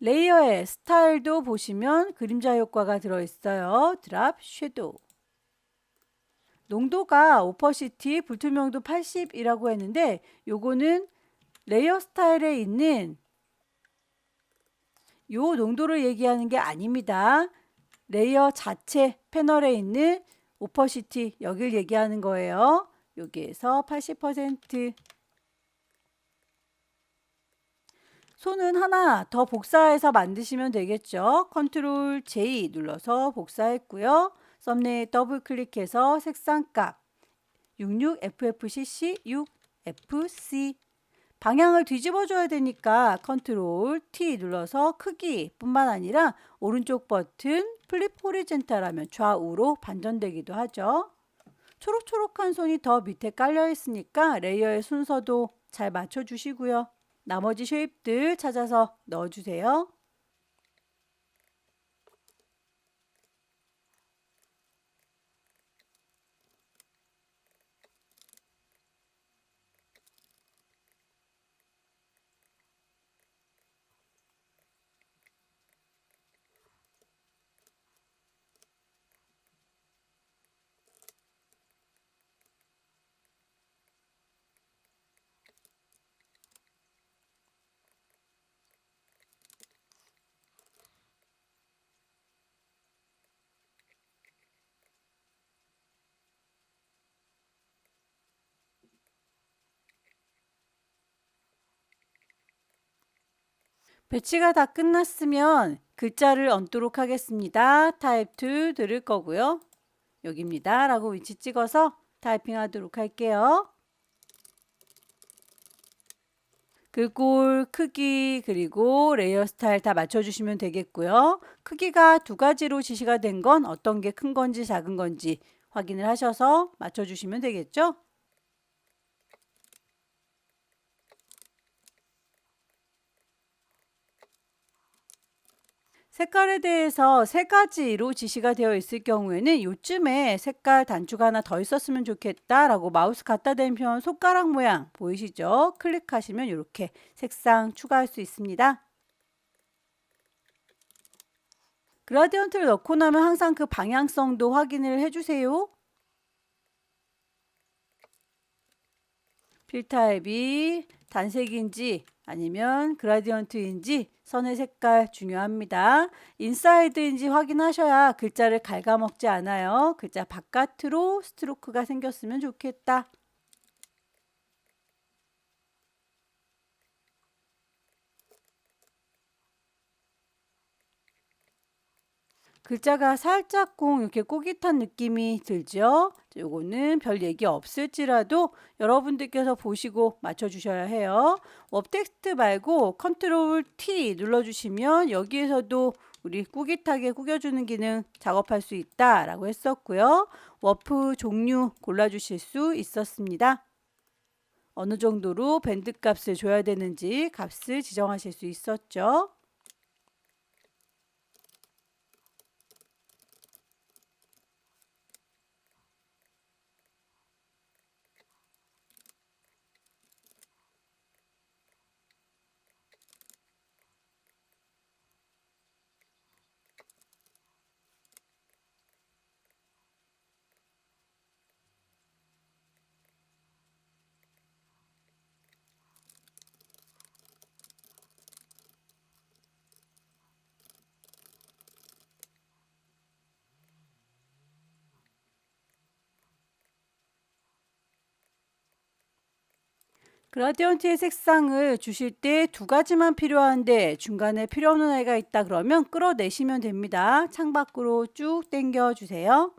레이어의 스타일도 보시면 그림자 효과가 들어있어요. 드랍, 섀도우. 농도가 오퍼시티, 불투명도 80이라고 했는데 요거는 레이어 스타일에 있는 요 농도를 얘기하는 게 아닙니다. 레이어 자체 패널에 있는 오퍼시티 여길 얘기하는 거예요. 여기에서 80%. 손은 하나 더 복사해서 만드시면 되겠죠. 컨트롤 J 눌러서 복사했고요. 썸네일 더블 클릭해서 색상값 66FFCC 6FC 방향을 뒤집어 줘야 되니까 컨트롤 T 눌러서 크기 뿐만 아니라 오른쪽 버튼 플립 호리젠탈 하면 좌우로 반전되기도 하죠. 초록초록한 손이 더 밑에 깔려 있으니까 레이어의 순서도 잘 맞춰 주시고요. 나머지 쉐입들 찾아서 넣어주세요. 배치가 다 끝났으면 글자를 얹도록 하겠습니다. 타입 2 들을 거고요. 여기입니다. 라고 위치 찍어서 타이핑 하도록 할게요. 글꼴 크기 그리고 레이어 스타일 다 맞춰주시면 되겠고요. 크기가 두 가지로 지시가 된 건 어떤 게 큰 건지 작은 건지 확인을 하셔서 맞춰주시면 되겠죠. 색깔에 대해서 세 가지로 지시가 되어 있을 경우에는 요쯤에 색깔 단추가 하나 더 있었으면 좋겠다 라고 마우스 갖다 대면 손가락 모양 보이시죠? 클릭하시면 이렇게 색상 추가할 수 있습니다. 그라디언트를 넣고 나면 항상 그 방향성도 확인을 해주세요. 필 타입이 단색인지 아니면 그라디언트인지 선의 색깔 중요합니다. 인사이드인지 확인하셔야 글자를 갉아먹지 않아요. 글자 바깥으로 스트로크가 생겼으면 좋겠다. 글자가 살짝 이렇게 꼬깃한 느낌이 들죠. 요거는 별 얘기 없을지라도 여러분들께서 보시고 맞춰주셔야 해요. 웹 텍스트 말고 컨트롤 T 눌러주시면 여기에서도 우리 꾸깃하게 꾸겨주는 기능 작업할 수 있다 라고 했었고요. 워프 종류 골라주실 수 있었습니다. 어느 정도로 밴드 값을 줘야 되는지 값을 지정하실 수 있었죠. 그라디언트의 색상을 주실 때 두 가지만 필요한데 중간에 필요 없는 아이가 있다 그러면 끌어내시면 됩니다. 창밖으로 쭉 당겨 주세요.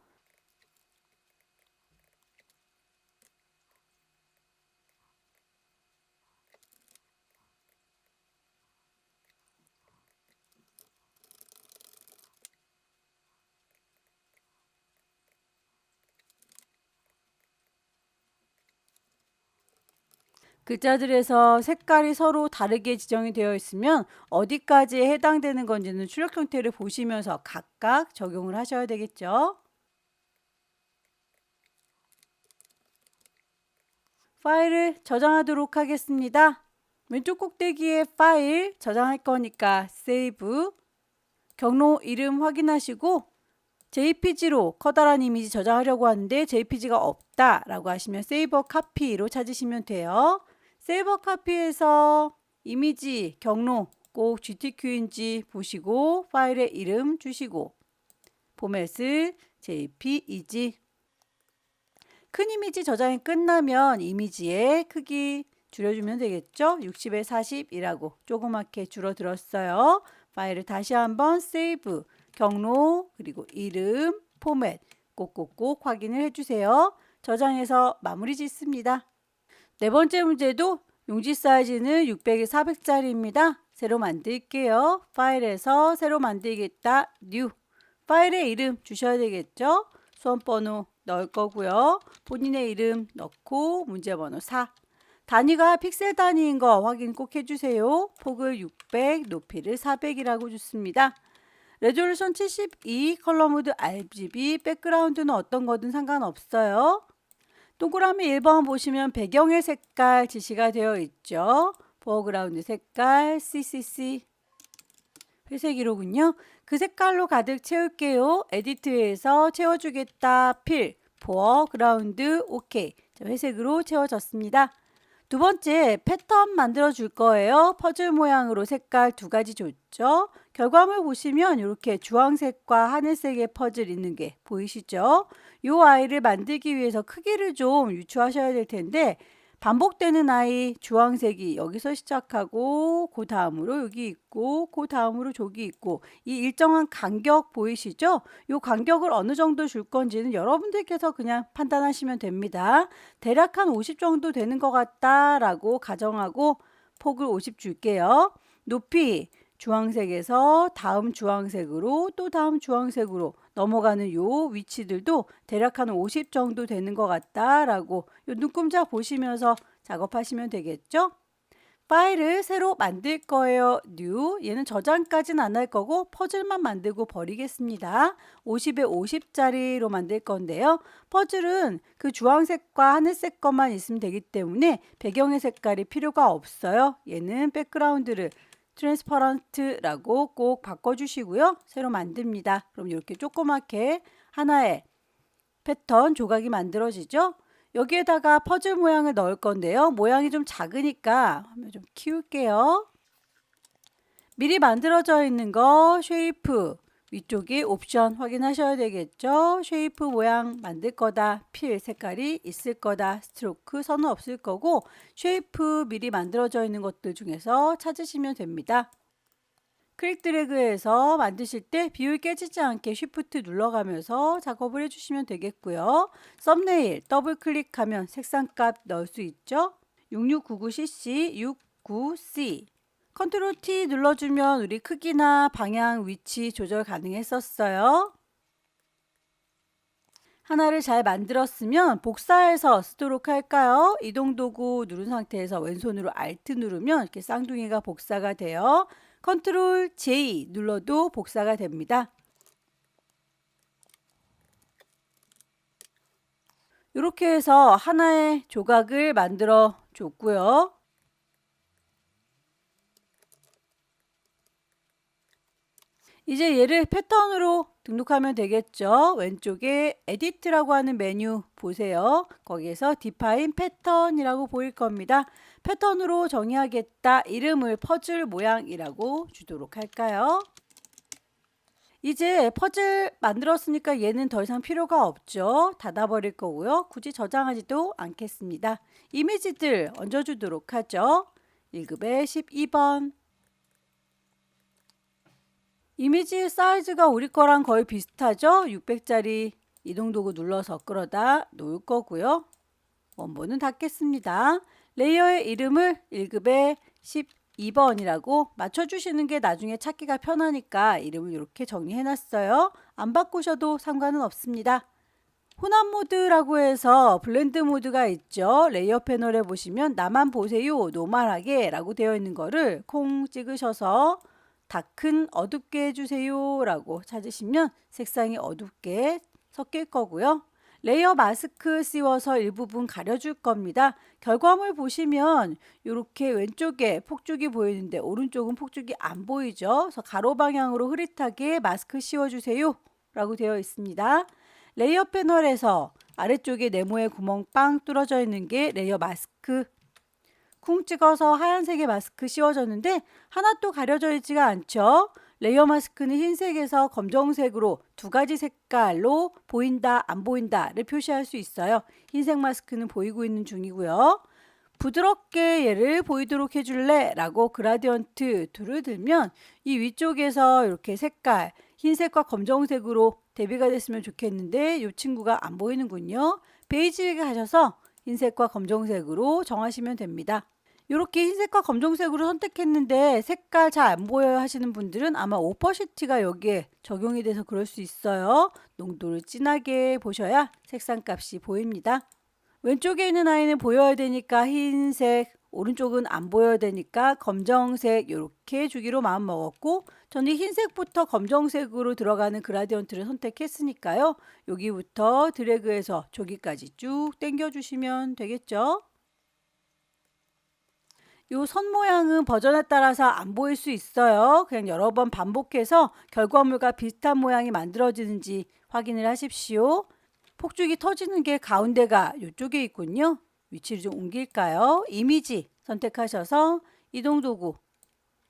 글자들에서 색깔이 서로 다르게 지정이 되어 있으면 어디까지에 해당되는 건지는 출력 형태를 보시면서 각각 적용을 하셔야 되겠죠. 파일을 저장하도록 하겠습니다. 왼쪽 꼭대기에 파일 저장할 거니까 세이브, 경로 이름 확인하시고 JPG로 커다란 이미지 저장하려고 하는데 JPG가 없다 라고 하시면 세이버 카피로 찾으시면 돼요. 세이버 카피에서 이미지 경로 꼭 GTQ인지 보시고 파일의 이름 주시고 포맷을 JPEG. 큰 이미지 저장이 끝나면 이미지의 크기 줄여주면 되겠죠? 60에 40이라고 조그맣게 줄어들었어요. 파일을 다시 한번 세이브, 경로, 그리고 이름, 포맷 꼭꼭꼭 확인을 해주세요. 저장해서 마무리 짓습니다. 네 번째 문제도 용지 사이즈는 600에 400짜리입니다. 새로 만들게요. 파일에서 새로 만들겠다, 뉴. 파일의 이름 주셔야 되겠죠? 수험번호 넣을 거고요. 본인의 이름 넣고 문제번호 4. 단위가 픽셀 단위인 거 확인 꼭 해주세요. 폭을 600, 높이를 400이라고 줬습니다. 레졸루션 72, 컬러 모드 RGB, 백그라운드는 어떤 거든 상관없어요. 동그라미 1번 보시면 배경의 색깔 지시가 되어 있죠. 포어그라운드 색깔 CCC 회색이로군요. 그 색깔로 가득 채울게요. 에디트에서 채워주겠다. 필, 포어그라운드 오케이. 회색으로 채워졌습니다. 두 번째 패턴 만들어 줄 거예요. 퍼즐 모양으로 색깔 두 가지 줬죠. 결과물 보시면 이렇게 주황색과 하늘색의 퍼즐 있는 게 보이시죠? 이 아이를 만들기 위해서 크기를 좀 유추하셔야 될 텐데 반복되는 아이 주황색이 여기서 시작하고 그 다음으로 여기 있고 그 다음으로 저기 있고 이 일정한 간격 보이시죠? 이 간격을 어느 정도 줄 건지는 여러분들께서 그냥 판단하시면 됩니다. 대략 한 50 정도 되는 것 같다라고 가정하고 폭을 50 줄게요. 높이 주황색에서 다음 주황색으로 또 다음 주황색으로 넘어가는 요 위치들도 대략 한 50 정도 되는 것 같다라고 요 눈금자 보시면서 작업하시면 되겠죠? 파일을 새로 만들 거예요. new. 얘는 저장까지는 안 할 거고 퍼즐만 만들고 버리겠습니다. 50에 50짜리로 만들 건데요. 퍼즐은 그 주황색과 하늘색 것만 있으면 되기 때문에 배경의 색깔이 필요가 없어요. 얘는 백그라운드를 트랜스퍼런트라고 꼭 바꿔주시고요. 새로 만듭니다. 그럼 이렇게 조그맣게 하나의 패턴 조각이 만들어지죠. 여기에다가 퍼즐 모양을 넣을 건데요. 모양이 좀 작으니까 좀 키울게요. 미리 만들어져 있는 거 쉐이프 위쪽에 옵션 확인하셔야 되겠죠. 쉐이프 모양 만들 거다. 필 색깔이 있을 거다. 스트로크 선은 없을 거고 쉐이프 미리 만들어져 있는 것들 중에서 찾으시면 됩니다. 클릭 드래그해서 만드실 때 비율 깨지지 않게 쉬프트 눌러가면서 작업을 해주시면 되겠고요. 썸네일 더블 클릭하면 색상값 넣을 수 있죠. 6699cc 69c 컨트롤 T 눌러주면 우리 크기나 방향, 위치 조절 가능했었어요. 하나를 잘 만들었으면 복사해서 쓰도록 할까요? 이동 도구 누른 상태에서 왼손으로 Alt 누르면 이렇게 쌍둥이가 복사가 돼요. 컨트롤 J 눌러도 복사가 됩니다. 이렇게 해서 하나의 조각을 만들어 줬고요. 이제 얘를 패턴으로 등록하면 되겠죠. 왼쪽에 에디트라고 하는 메뉴 보세요. 거기에서 디파인 패턴이라고 보일 겁니다. 패턴으로 정의하겠다. 이름을 퍼즐 모양이라고 주도록 할까요? 이제 퍼즐 만들었으니까 얘는 더 이상 필요가 없죠. 닫아버릴 거고요. 굳이 저장하지도 않겠습니다. 이미지들 얹어주도록 하죠. 1급에 12번. 이미지 사이즈가 우리 거랑 거의 비슷하죠? 600짜리 이동도구 눌러서 끌어다 놓을 거고요. 원본은 닫겠습니다. 레이어의 이름을 1급에 12번이라고 맞춰주시는 게 나중에 찾기가 편하니까 이름을 이렇게 정리해놨어요. 안 바꾸셔도 상관은 없습니다. 혼합 모드라고 해서 블렌드 모드가 있죠. 레이어 패널에 보시면 나만 보세요, 노멀하게 라고 되어 있는 거를 콩 찍으셔서 다큰 어둡게 해주세요 라고 찾으시면 색상이 어둡게 섞일 거고요. 레이어 마스크 씌워서 일부분 가려줄 겁니다. 결과물 보시면 이렇게 왼쪽에 폭죽이 보이는데 오른쪽은 폭죽이 안 보이죠. 그래서 가로 방향으로 흐릿하게 마스크 씌워주세요 라고 되어 있습니다. 레이어 패널에서 아래쪽에 네모의 구멍 빵 뚫어져 있는 게 레이어 마스크, 쿵 찍어서 하얀색의 마스크 씌워졌는데 하나도 가려져 있지가 않죠. 레이어 마스크는 흰색에서 검정색으로 두 가지 색깔로 보인다 안 보인다를 표시할 수 있어요. 흰색 마스크는 보이고 있는 중이고요. 부드럽게 얘를 보이도록 해줄래? 라고 그라디언트 툴을 들면 이 위쪽에서 이렇게 색깔 흰색과 검정색으로 대비가 됐으면 좋겠는데 이 친구가 안 보이는군요. 베이지에 가셔서 흰색과 검정색으로 정하시면 됩니다. 이렇게 흰색과 검정색으로 선택했는데 색깔 잘 안 보여요 하시는 분들은 아마 오퍼시티가 여기에 적용이 돼서 그럴 수 있어요. 농도를 진하게 보셔야 색상 값이 보입니다. 왼쪽에 있는 아이는 보여야 되니까 흰색, 오른쪽은 안 보여야 되니까 검정색 이렇게 주기로 마음 먹었고 저는 흰색부터 검정색으로 들어가는 그라디언트를 선택했으니까요. 여기부터 드래그해서 저기까지 쭉 당겨 주시면 되겠죠. 요 선 모양은 버전에 따라서 안 보일 수 있어요. 그냥 여러 번 반복해서 결과물과 비슷한 모양이 만들어지는지 확인을 하십시오. 폭죽이 터지는 게 가운데가 이쪽에 있군요. 위치를 좀 옮길까요? 이미지 선택하셔서 이동 도구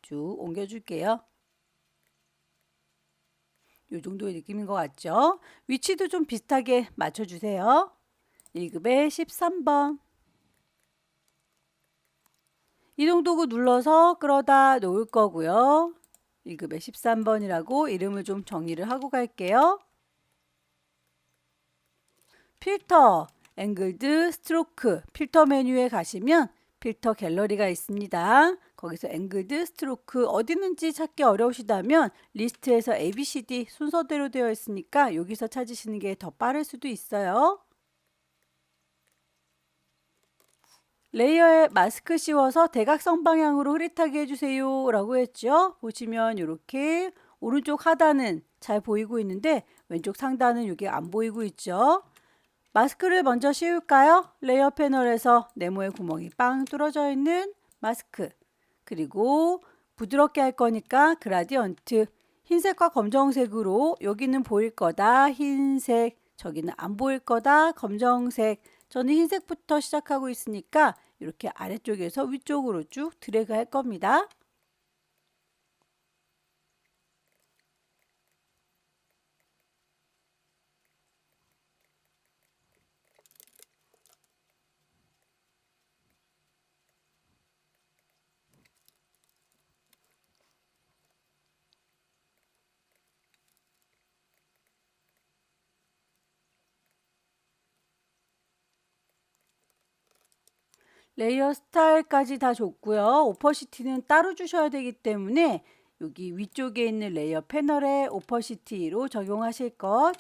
쭉 옮겨줄게요. 이 정도의 느낌인 것 같죠? 위치도 좀 비슷하게 맞춰주세요. 1급의 13번. 이동도구 눌러서 끌어다 놓을 거고요. 1급의 13번이라고 이름을 좀 정리를 하고 갈게요. 필터, 앵글드, 스트로크, 필터 메뉴에 가시면 필터 갤러리가 있습니다. 거기서 앵글드, 스트로크 어디 있는지 찾기 어려우시다면 리스트에서 ABCD 순서대로 되어 있으니까 여기서 찾으시는 게 더 빠를 수도 있어요. 레이어에 마스크 씌워서 대각선 방향으로 흐릿하게 해주세요 라고 했죠. 보시면 이렇게 오른쪽 하단은 잘 보이고 있는데 왼쪽 상단은 이게 안 보이고 있죠. 마스크를 먼저 씌울까요? 레이어 패널에서 네모의 구멍이 빵 뚫어져 있는 마스크, 그리고 부드럽게 할 거니까 그라디언트, 흰색과 검정색으로 여기는 보일 거다 흰색, 저기는 안 보일 거다 검정색. 저는 흰색부터 시작하고 있으니까 이렇게 아래쪽에서 위쪽으로 쭉 드래그 할 겁니다. 레이어 스타일까지 다 줬고요. 오퍼시티는 따로 주셔야 되기 때문에 여기 위쪽에 있는 레이어 패널에 오퍼시티로 적용하실 것.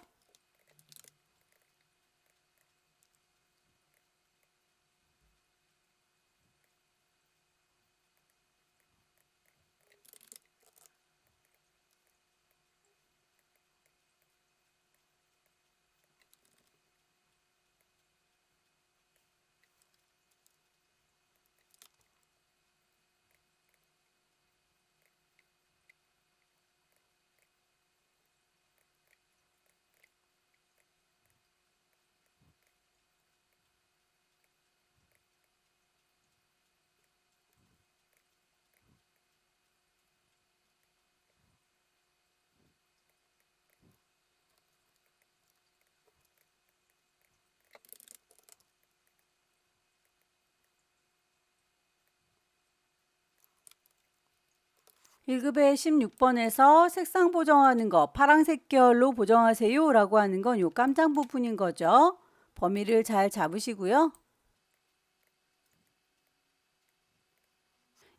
일급의 16번에서 색상 보정하는 거 파란색 계열로 보정하세요 라고 하는 건 요 깜장 부분인 거죠. 범위를 잘 잡으시고요.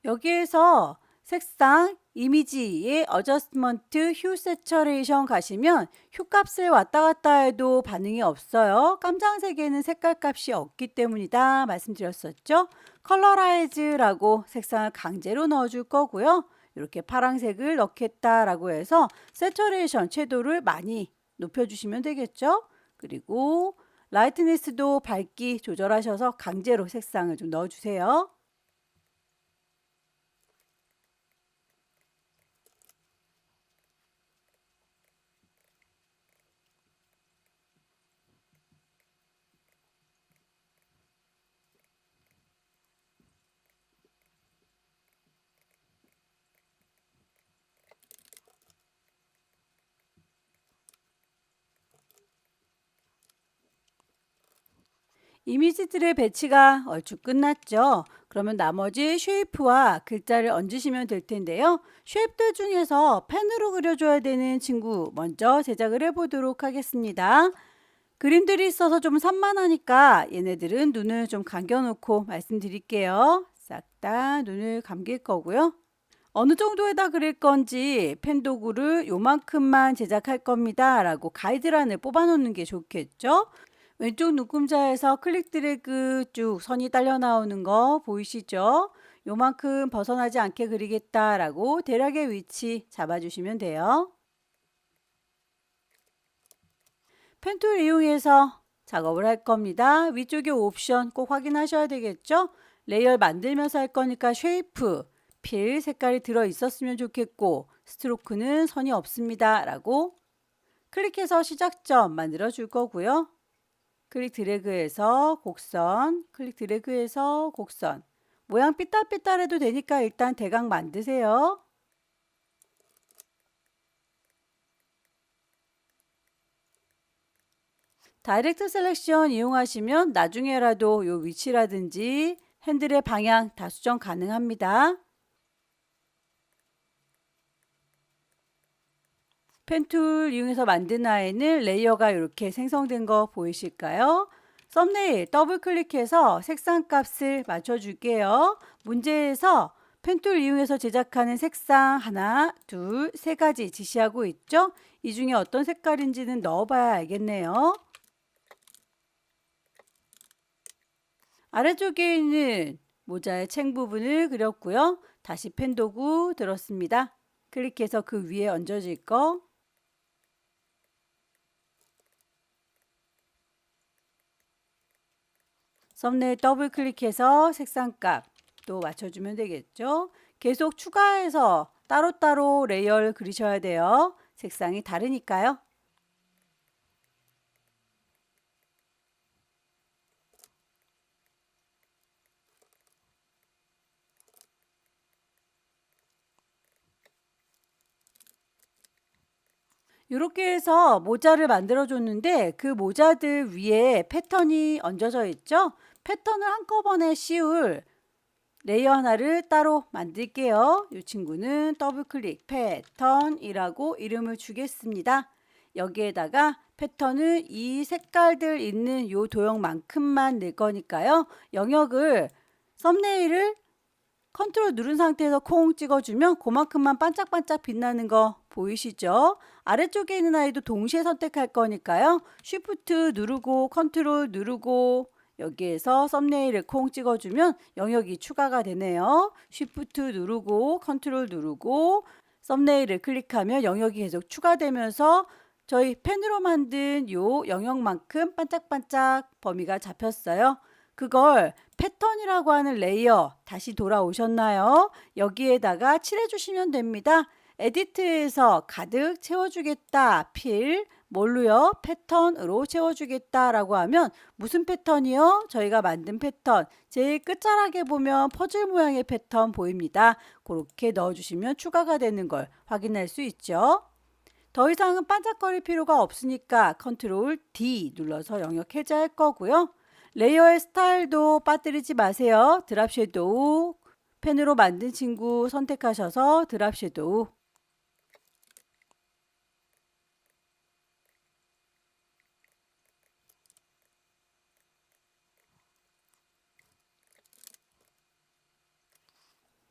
여기에서 색상 이미지의 어저스먼트 휴 세처레이션 가시면 휴 값을 왔다 갔다 해도 반응이 없어요. 깜장색에는 색깔 값이 없기 때문이다 말씀드렸었죠. 컬러라이즈라고 색상을 강제로 넣어줄 거고요. 이렇게 파란색을 넣겠다라고 해서 세처레이션 채도를 많이 높여주시면 되겠죠. 그리고 라이트니스도 밝기 조절하셔서 강제로 색상을 좀 넣어주세요. 이미지들의 배치가 얼추 끝났죠. 그러면 나머지 쉐이프와 글자를 얹으시면 될 텐데요. 쉐입들 중에서 펜으로 그려줘야 되는 친구 먼저 제작을 해보도록 하겠습니다. 그림들이 있어서 좀 산만하니까 얘네들은 눈을 좀 감겨놓고 말씀드릴게요. 싹 다 눈을 감길 거고요. 어느 정도에다 그릴 건지 펜 도구를 요만큼만 제작할 겁니다 라고 가이드란을 뽑아 놓는 게 좋겠죠. 왼쪽 눈금자에서 클릭 드래그 쭉 선이 딸려 나오는 거 보이시죠? 요만큼 벗어나지 않게 그리겠다라고 대략의 위치 잡아주시면 돼요. 펜툴 이용해서 작업을 할 겁니다. 위쪽에 옵션 꼭 확인하셔야 되겠죠? 레이어 만들면서 할 거니까 쉐이프, 필 색깔이 들어 있었으면 좋겠고 스트로크는 선이 없습니다 라고 클릭해서 시작점 만들어 줄 거고요. 클릭 드래그해서 곡선, 클릭 드래그해서 곡선. 모양 삐뚤삐뚤해도 되니까 일단 대강 만드세요. 다이렉트 셀렉션 이용하시면 나중에라도 요 위치라든지 핸들의 방향 다 수정 가능합니다. 펜툴 이용해서 만든 아이는 레이어가 이렇게 생성된 거 보이실까요? 썸네일 더블 클릭해서 색상 값을 맞춰줄게요. 문제에서 펜툴 이용해서 제작하는 색상 하나, 둘, 세 가지 지시하고 있죠? 이 중에 어떤 색깔인지는 넣어봐야 알겠네요. 아래쪽에 있는 모자의 챙 부분을 그렸고요. 다시 펜 도구 들었습니다. 클릭해서 그 위에 얹어질 거. 썸네일 더블 클릭해서 색상값 또 맞춰주면 되겠죠. 계속 추가해서 따로따로 레이어를 그리셔야 돼요. 색상이 다르니까요. 이렇게 해서 모자를 만들어 줬는데 그 모자들 위에 패턴이 얹어져 있죠. 패턴을 한꺼번에 씌울 레이어 하나를 따로 만들게요. 이 친구는 더블 클릭 패턴이라고 이름을 주겠습니다. 여기에다가 패턴을 이 색깔들 있는 요 도형만큼만 낼 거니까요. 영역을 썸네일을 컨트롤 누른 상태에서 콩 찍어주면 그만큼만 반짝반짝 빛나는 거 보이시죠? 아래쪽에 있는 아이도 동시에 선택할 거니까요. 쉬프트 누르고 컨트롤 누르고 여기에서 썸네일을 콩 찍어주면 영역이 추가가 되네요. 쉬프트 누르고 컨트롤 누르고 썸네일을 클릭하면 영역이 계속 추가되면서 저희 펜으로 만든 요 영역만큼 반짝반짝 범위가 잡혔어요. 그걸 패턴이라고 하는 레이어 다시 돌아오셨나요? 여기에다가 칠해주시면 됩니다. 에디트에서 가득 채워주겠다. 필 뭘로요? 패턴으로 채워주겠다 라고 하면 무슨 패턴이요? 저희가 만든 패턴 제일 끝자락에 보면 퍼즐 모양의 패턴 보입니다. 그렇게 넣어주시면 추가가 되는 걸 확인할 수 있죠. 더 이상은 반짝거릴 필요가 없으니까 컨트롤 D 눌러서 영역 해제할 거고요. 레이어의 스타일도 빠뜨리지 마세요. 드랍 섀도우 펜으로 만든 친구 선택하셔서 드랍 섀도우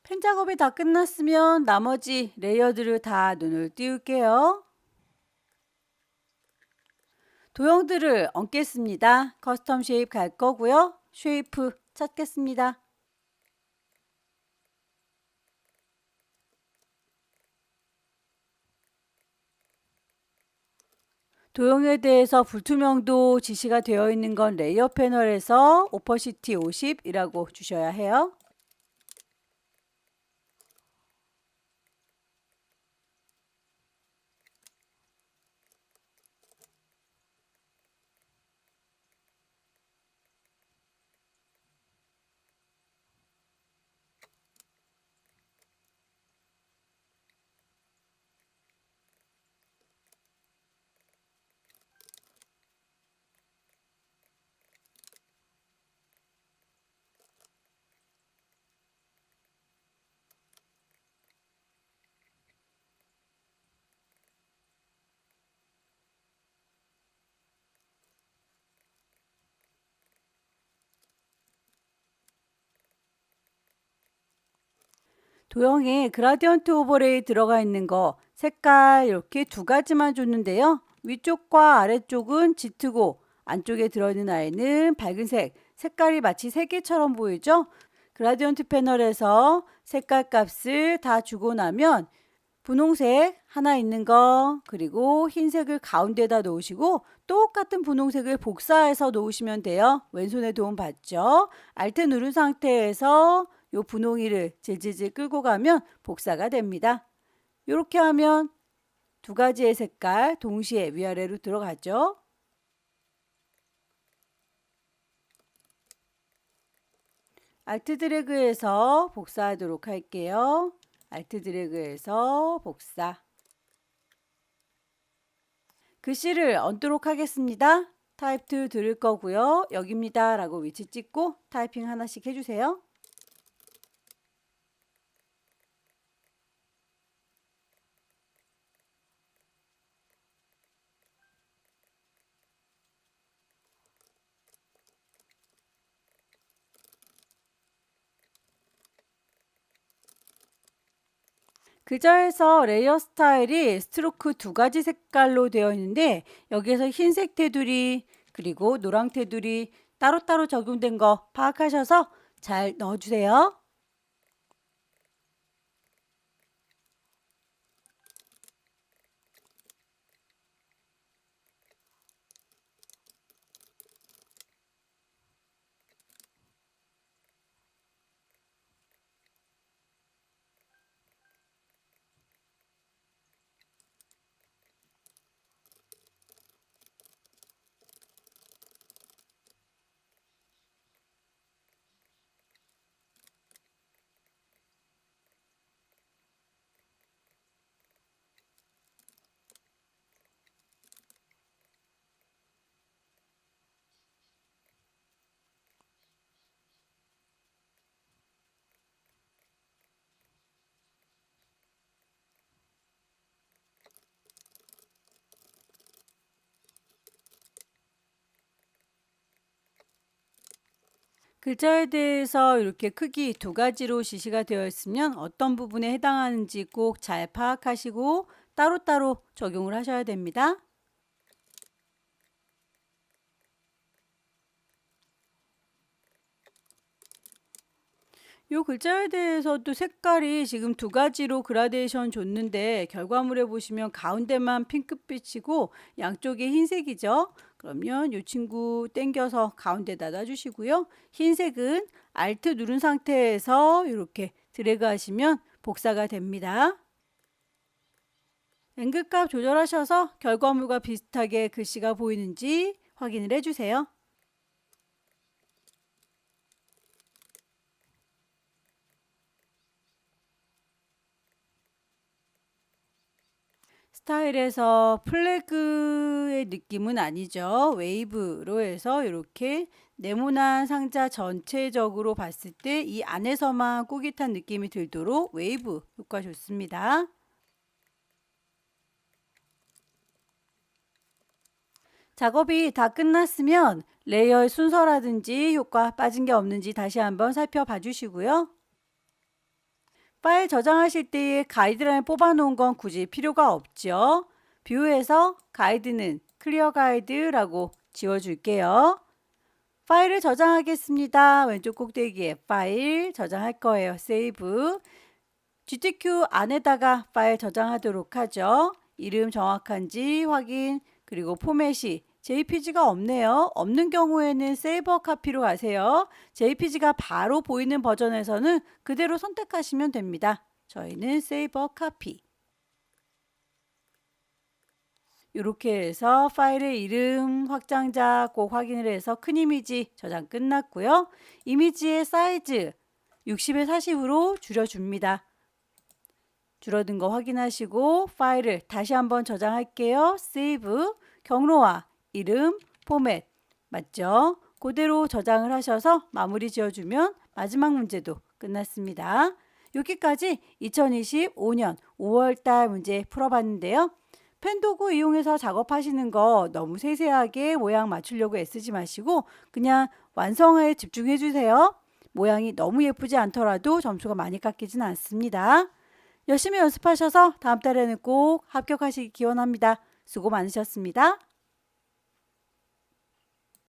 펜 작업이 다 끝났으면 나머지 레이어들을 다 눈을 띄울게요. 도형들을 얹겠습니다. 커스텀 쉐입 갈 거고요. 쉐이프 찾겠습니다. 도형에 대해서 불투명도 지시가 되어 있는 건 레이어 패널에서 오퍼시티 50이라고 주셔야 해요. 도형에 그라디언트 오버레이 들어가 있는 거 색깔 이렇게 두 가지만 줬는데요. 위쪽과 아래쪽은 짙고 안쪽에 들어있는 아이는 밝은 색깔이 마치 세 개처럼 보이죠? 그라디언트 패널에서 색깔 값을 다 주고 나면 분홍색 하나 있는 거 그리고 흰색을 가운데다 놓으시고 똑같은 분홍색을 복사해서 놓으시면 돼요. 왼손에 도움 받죠. Alt 누른 상태에서 요 분홍이를 질질질 끌고 가면 복사가 됩니다. 이렇게 하면 두 가지의 색깔 동시에 위아래로 들어가죠. Alt 드래그해서 복사하도록 할게요. Alt 드래그해서 복사. 글씨를 얹도록 하겠습니다. 타입 2 들을 거고요. 여기입니다 라고 위치 찍고 타이핑 하나씩 해주세요. 글자에서 레이어 스타일이 스트로크 두 가지 색깔로 되어 있는데 여기에서 흰색 테두리 그리고 노랑 테두리 따로따로 적용된 거 파악하셔서 잘 넣어주세요. 글자에 대해서 이렇게 크기 두 가지로 지시가 되어 있으면 어떤 부분에 해당하는지 꼭 잘 파악하시고 따로따로 적용을 하셔야 됩니다. 요 글자에 대해서도 색깔이 지금 두 가지로 그라데이션 줬는데 결과물에 보시면 가운데만 핑크빛이고 양쪽에 흰색이죠. 그러면 이 친구 당겨서 가운데다 놔주시고요. 흰색은 Alt 누른 상태에서 이렇게 드래그 하시면 복사가 됩니다. 앵글 값 조절하셔서 결과물과 비슷하게 글씨가 보이는지 확인을 해주세요. 스타일에서 플래그의 느낌은 아니죠. 웨이브로 해서 이렇게 네모난 상자 전체적으로 봤을 때 이 안에서만 꾸깃한 느낌이 들도록 웨이브 효과 좋습니다. 작업이 다 끝났으면 레이어의 순서라든지 효과 빠진 게 없는지 다시 한번 살펴봐 주시고요. 파일 저장하실 때에 가이드라인 뽑아 놓은 건 굳이 필요가 없죠. 뷰에서 가이드는 클리어 가이드라고 지워 줄게요. 파일을 저장하겠습니다. 왼쪽 꼭대기에 파일 저장할 거예요. 세이브. GTQ 안에다가 파일 저장하도록 하죠. 이름 정확한지 확인, 그리고 포맷이 JPG가 없네요. 없는 경우에는 세이버 카피로 가세요. JPG가 바로 보이는 버전에서는 그대로 선택하시면 됩니다. 저희는 세이버 카피. 이렇게 해서 파일의 이름, 확장자 꼭 확인을 해서 큰 이미지 저장 끝났고요. 이미지의 사이즈 60에 40으로 줄여줍니다. 줄어든 거 확인하시고 파일을 다시 한번 저장할게요. 세이브, 경로와 이름, 포맷 맞죠? 그대로 저장을 하셔서 마무리 지어주면 마지막 문제도 끝났습니다. 여기까지 2025년 5월달 문제 풀어봤는데요. 펜도구 이용해서 작업하시는 거 너무 세세하게 모양 맞추려고 애쓰지 마시고 그냥 완성에 집중해 주세요. 모양이 너무 예쁘지 않더라도 점수가 많이 깎이진 않습니다. 열심히 연습하셔서 다음 달에는 꼭 합격하시기 기원합니다. 수고 많으셨습니다.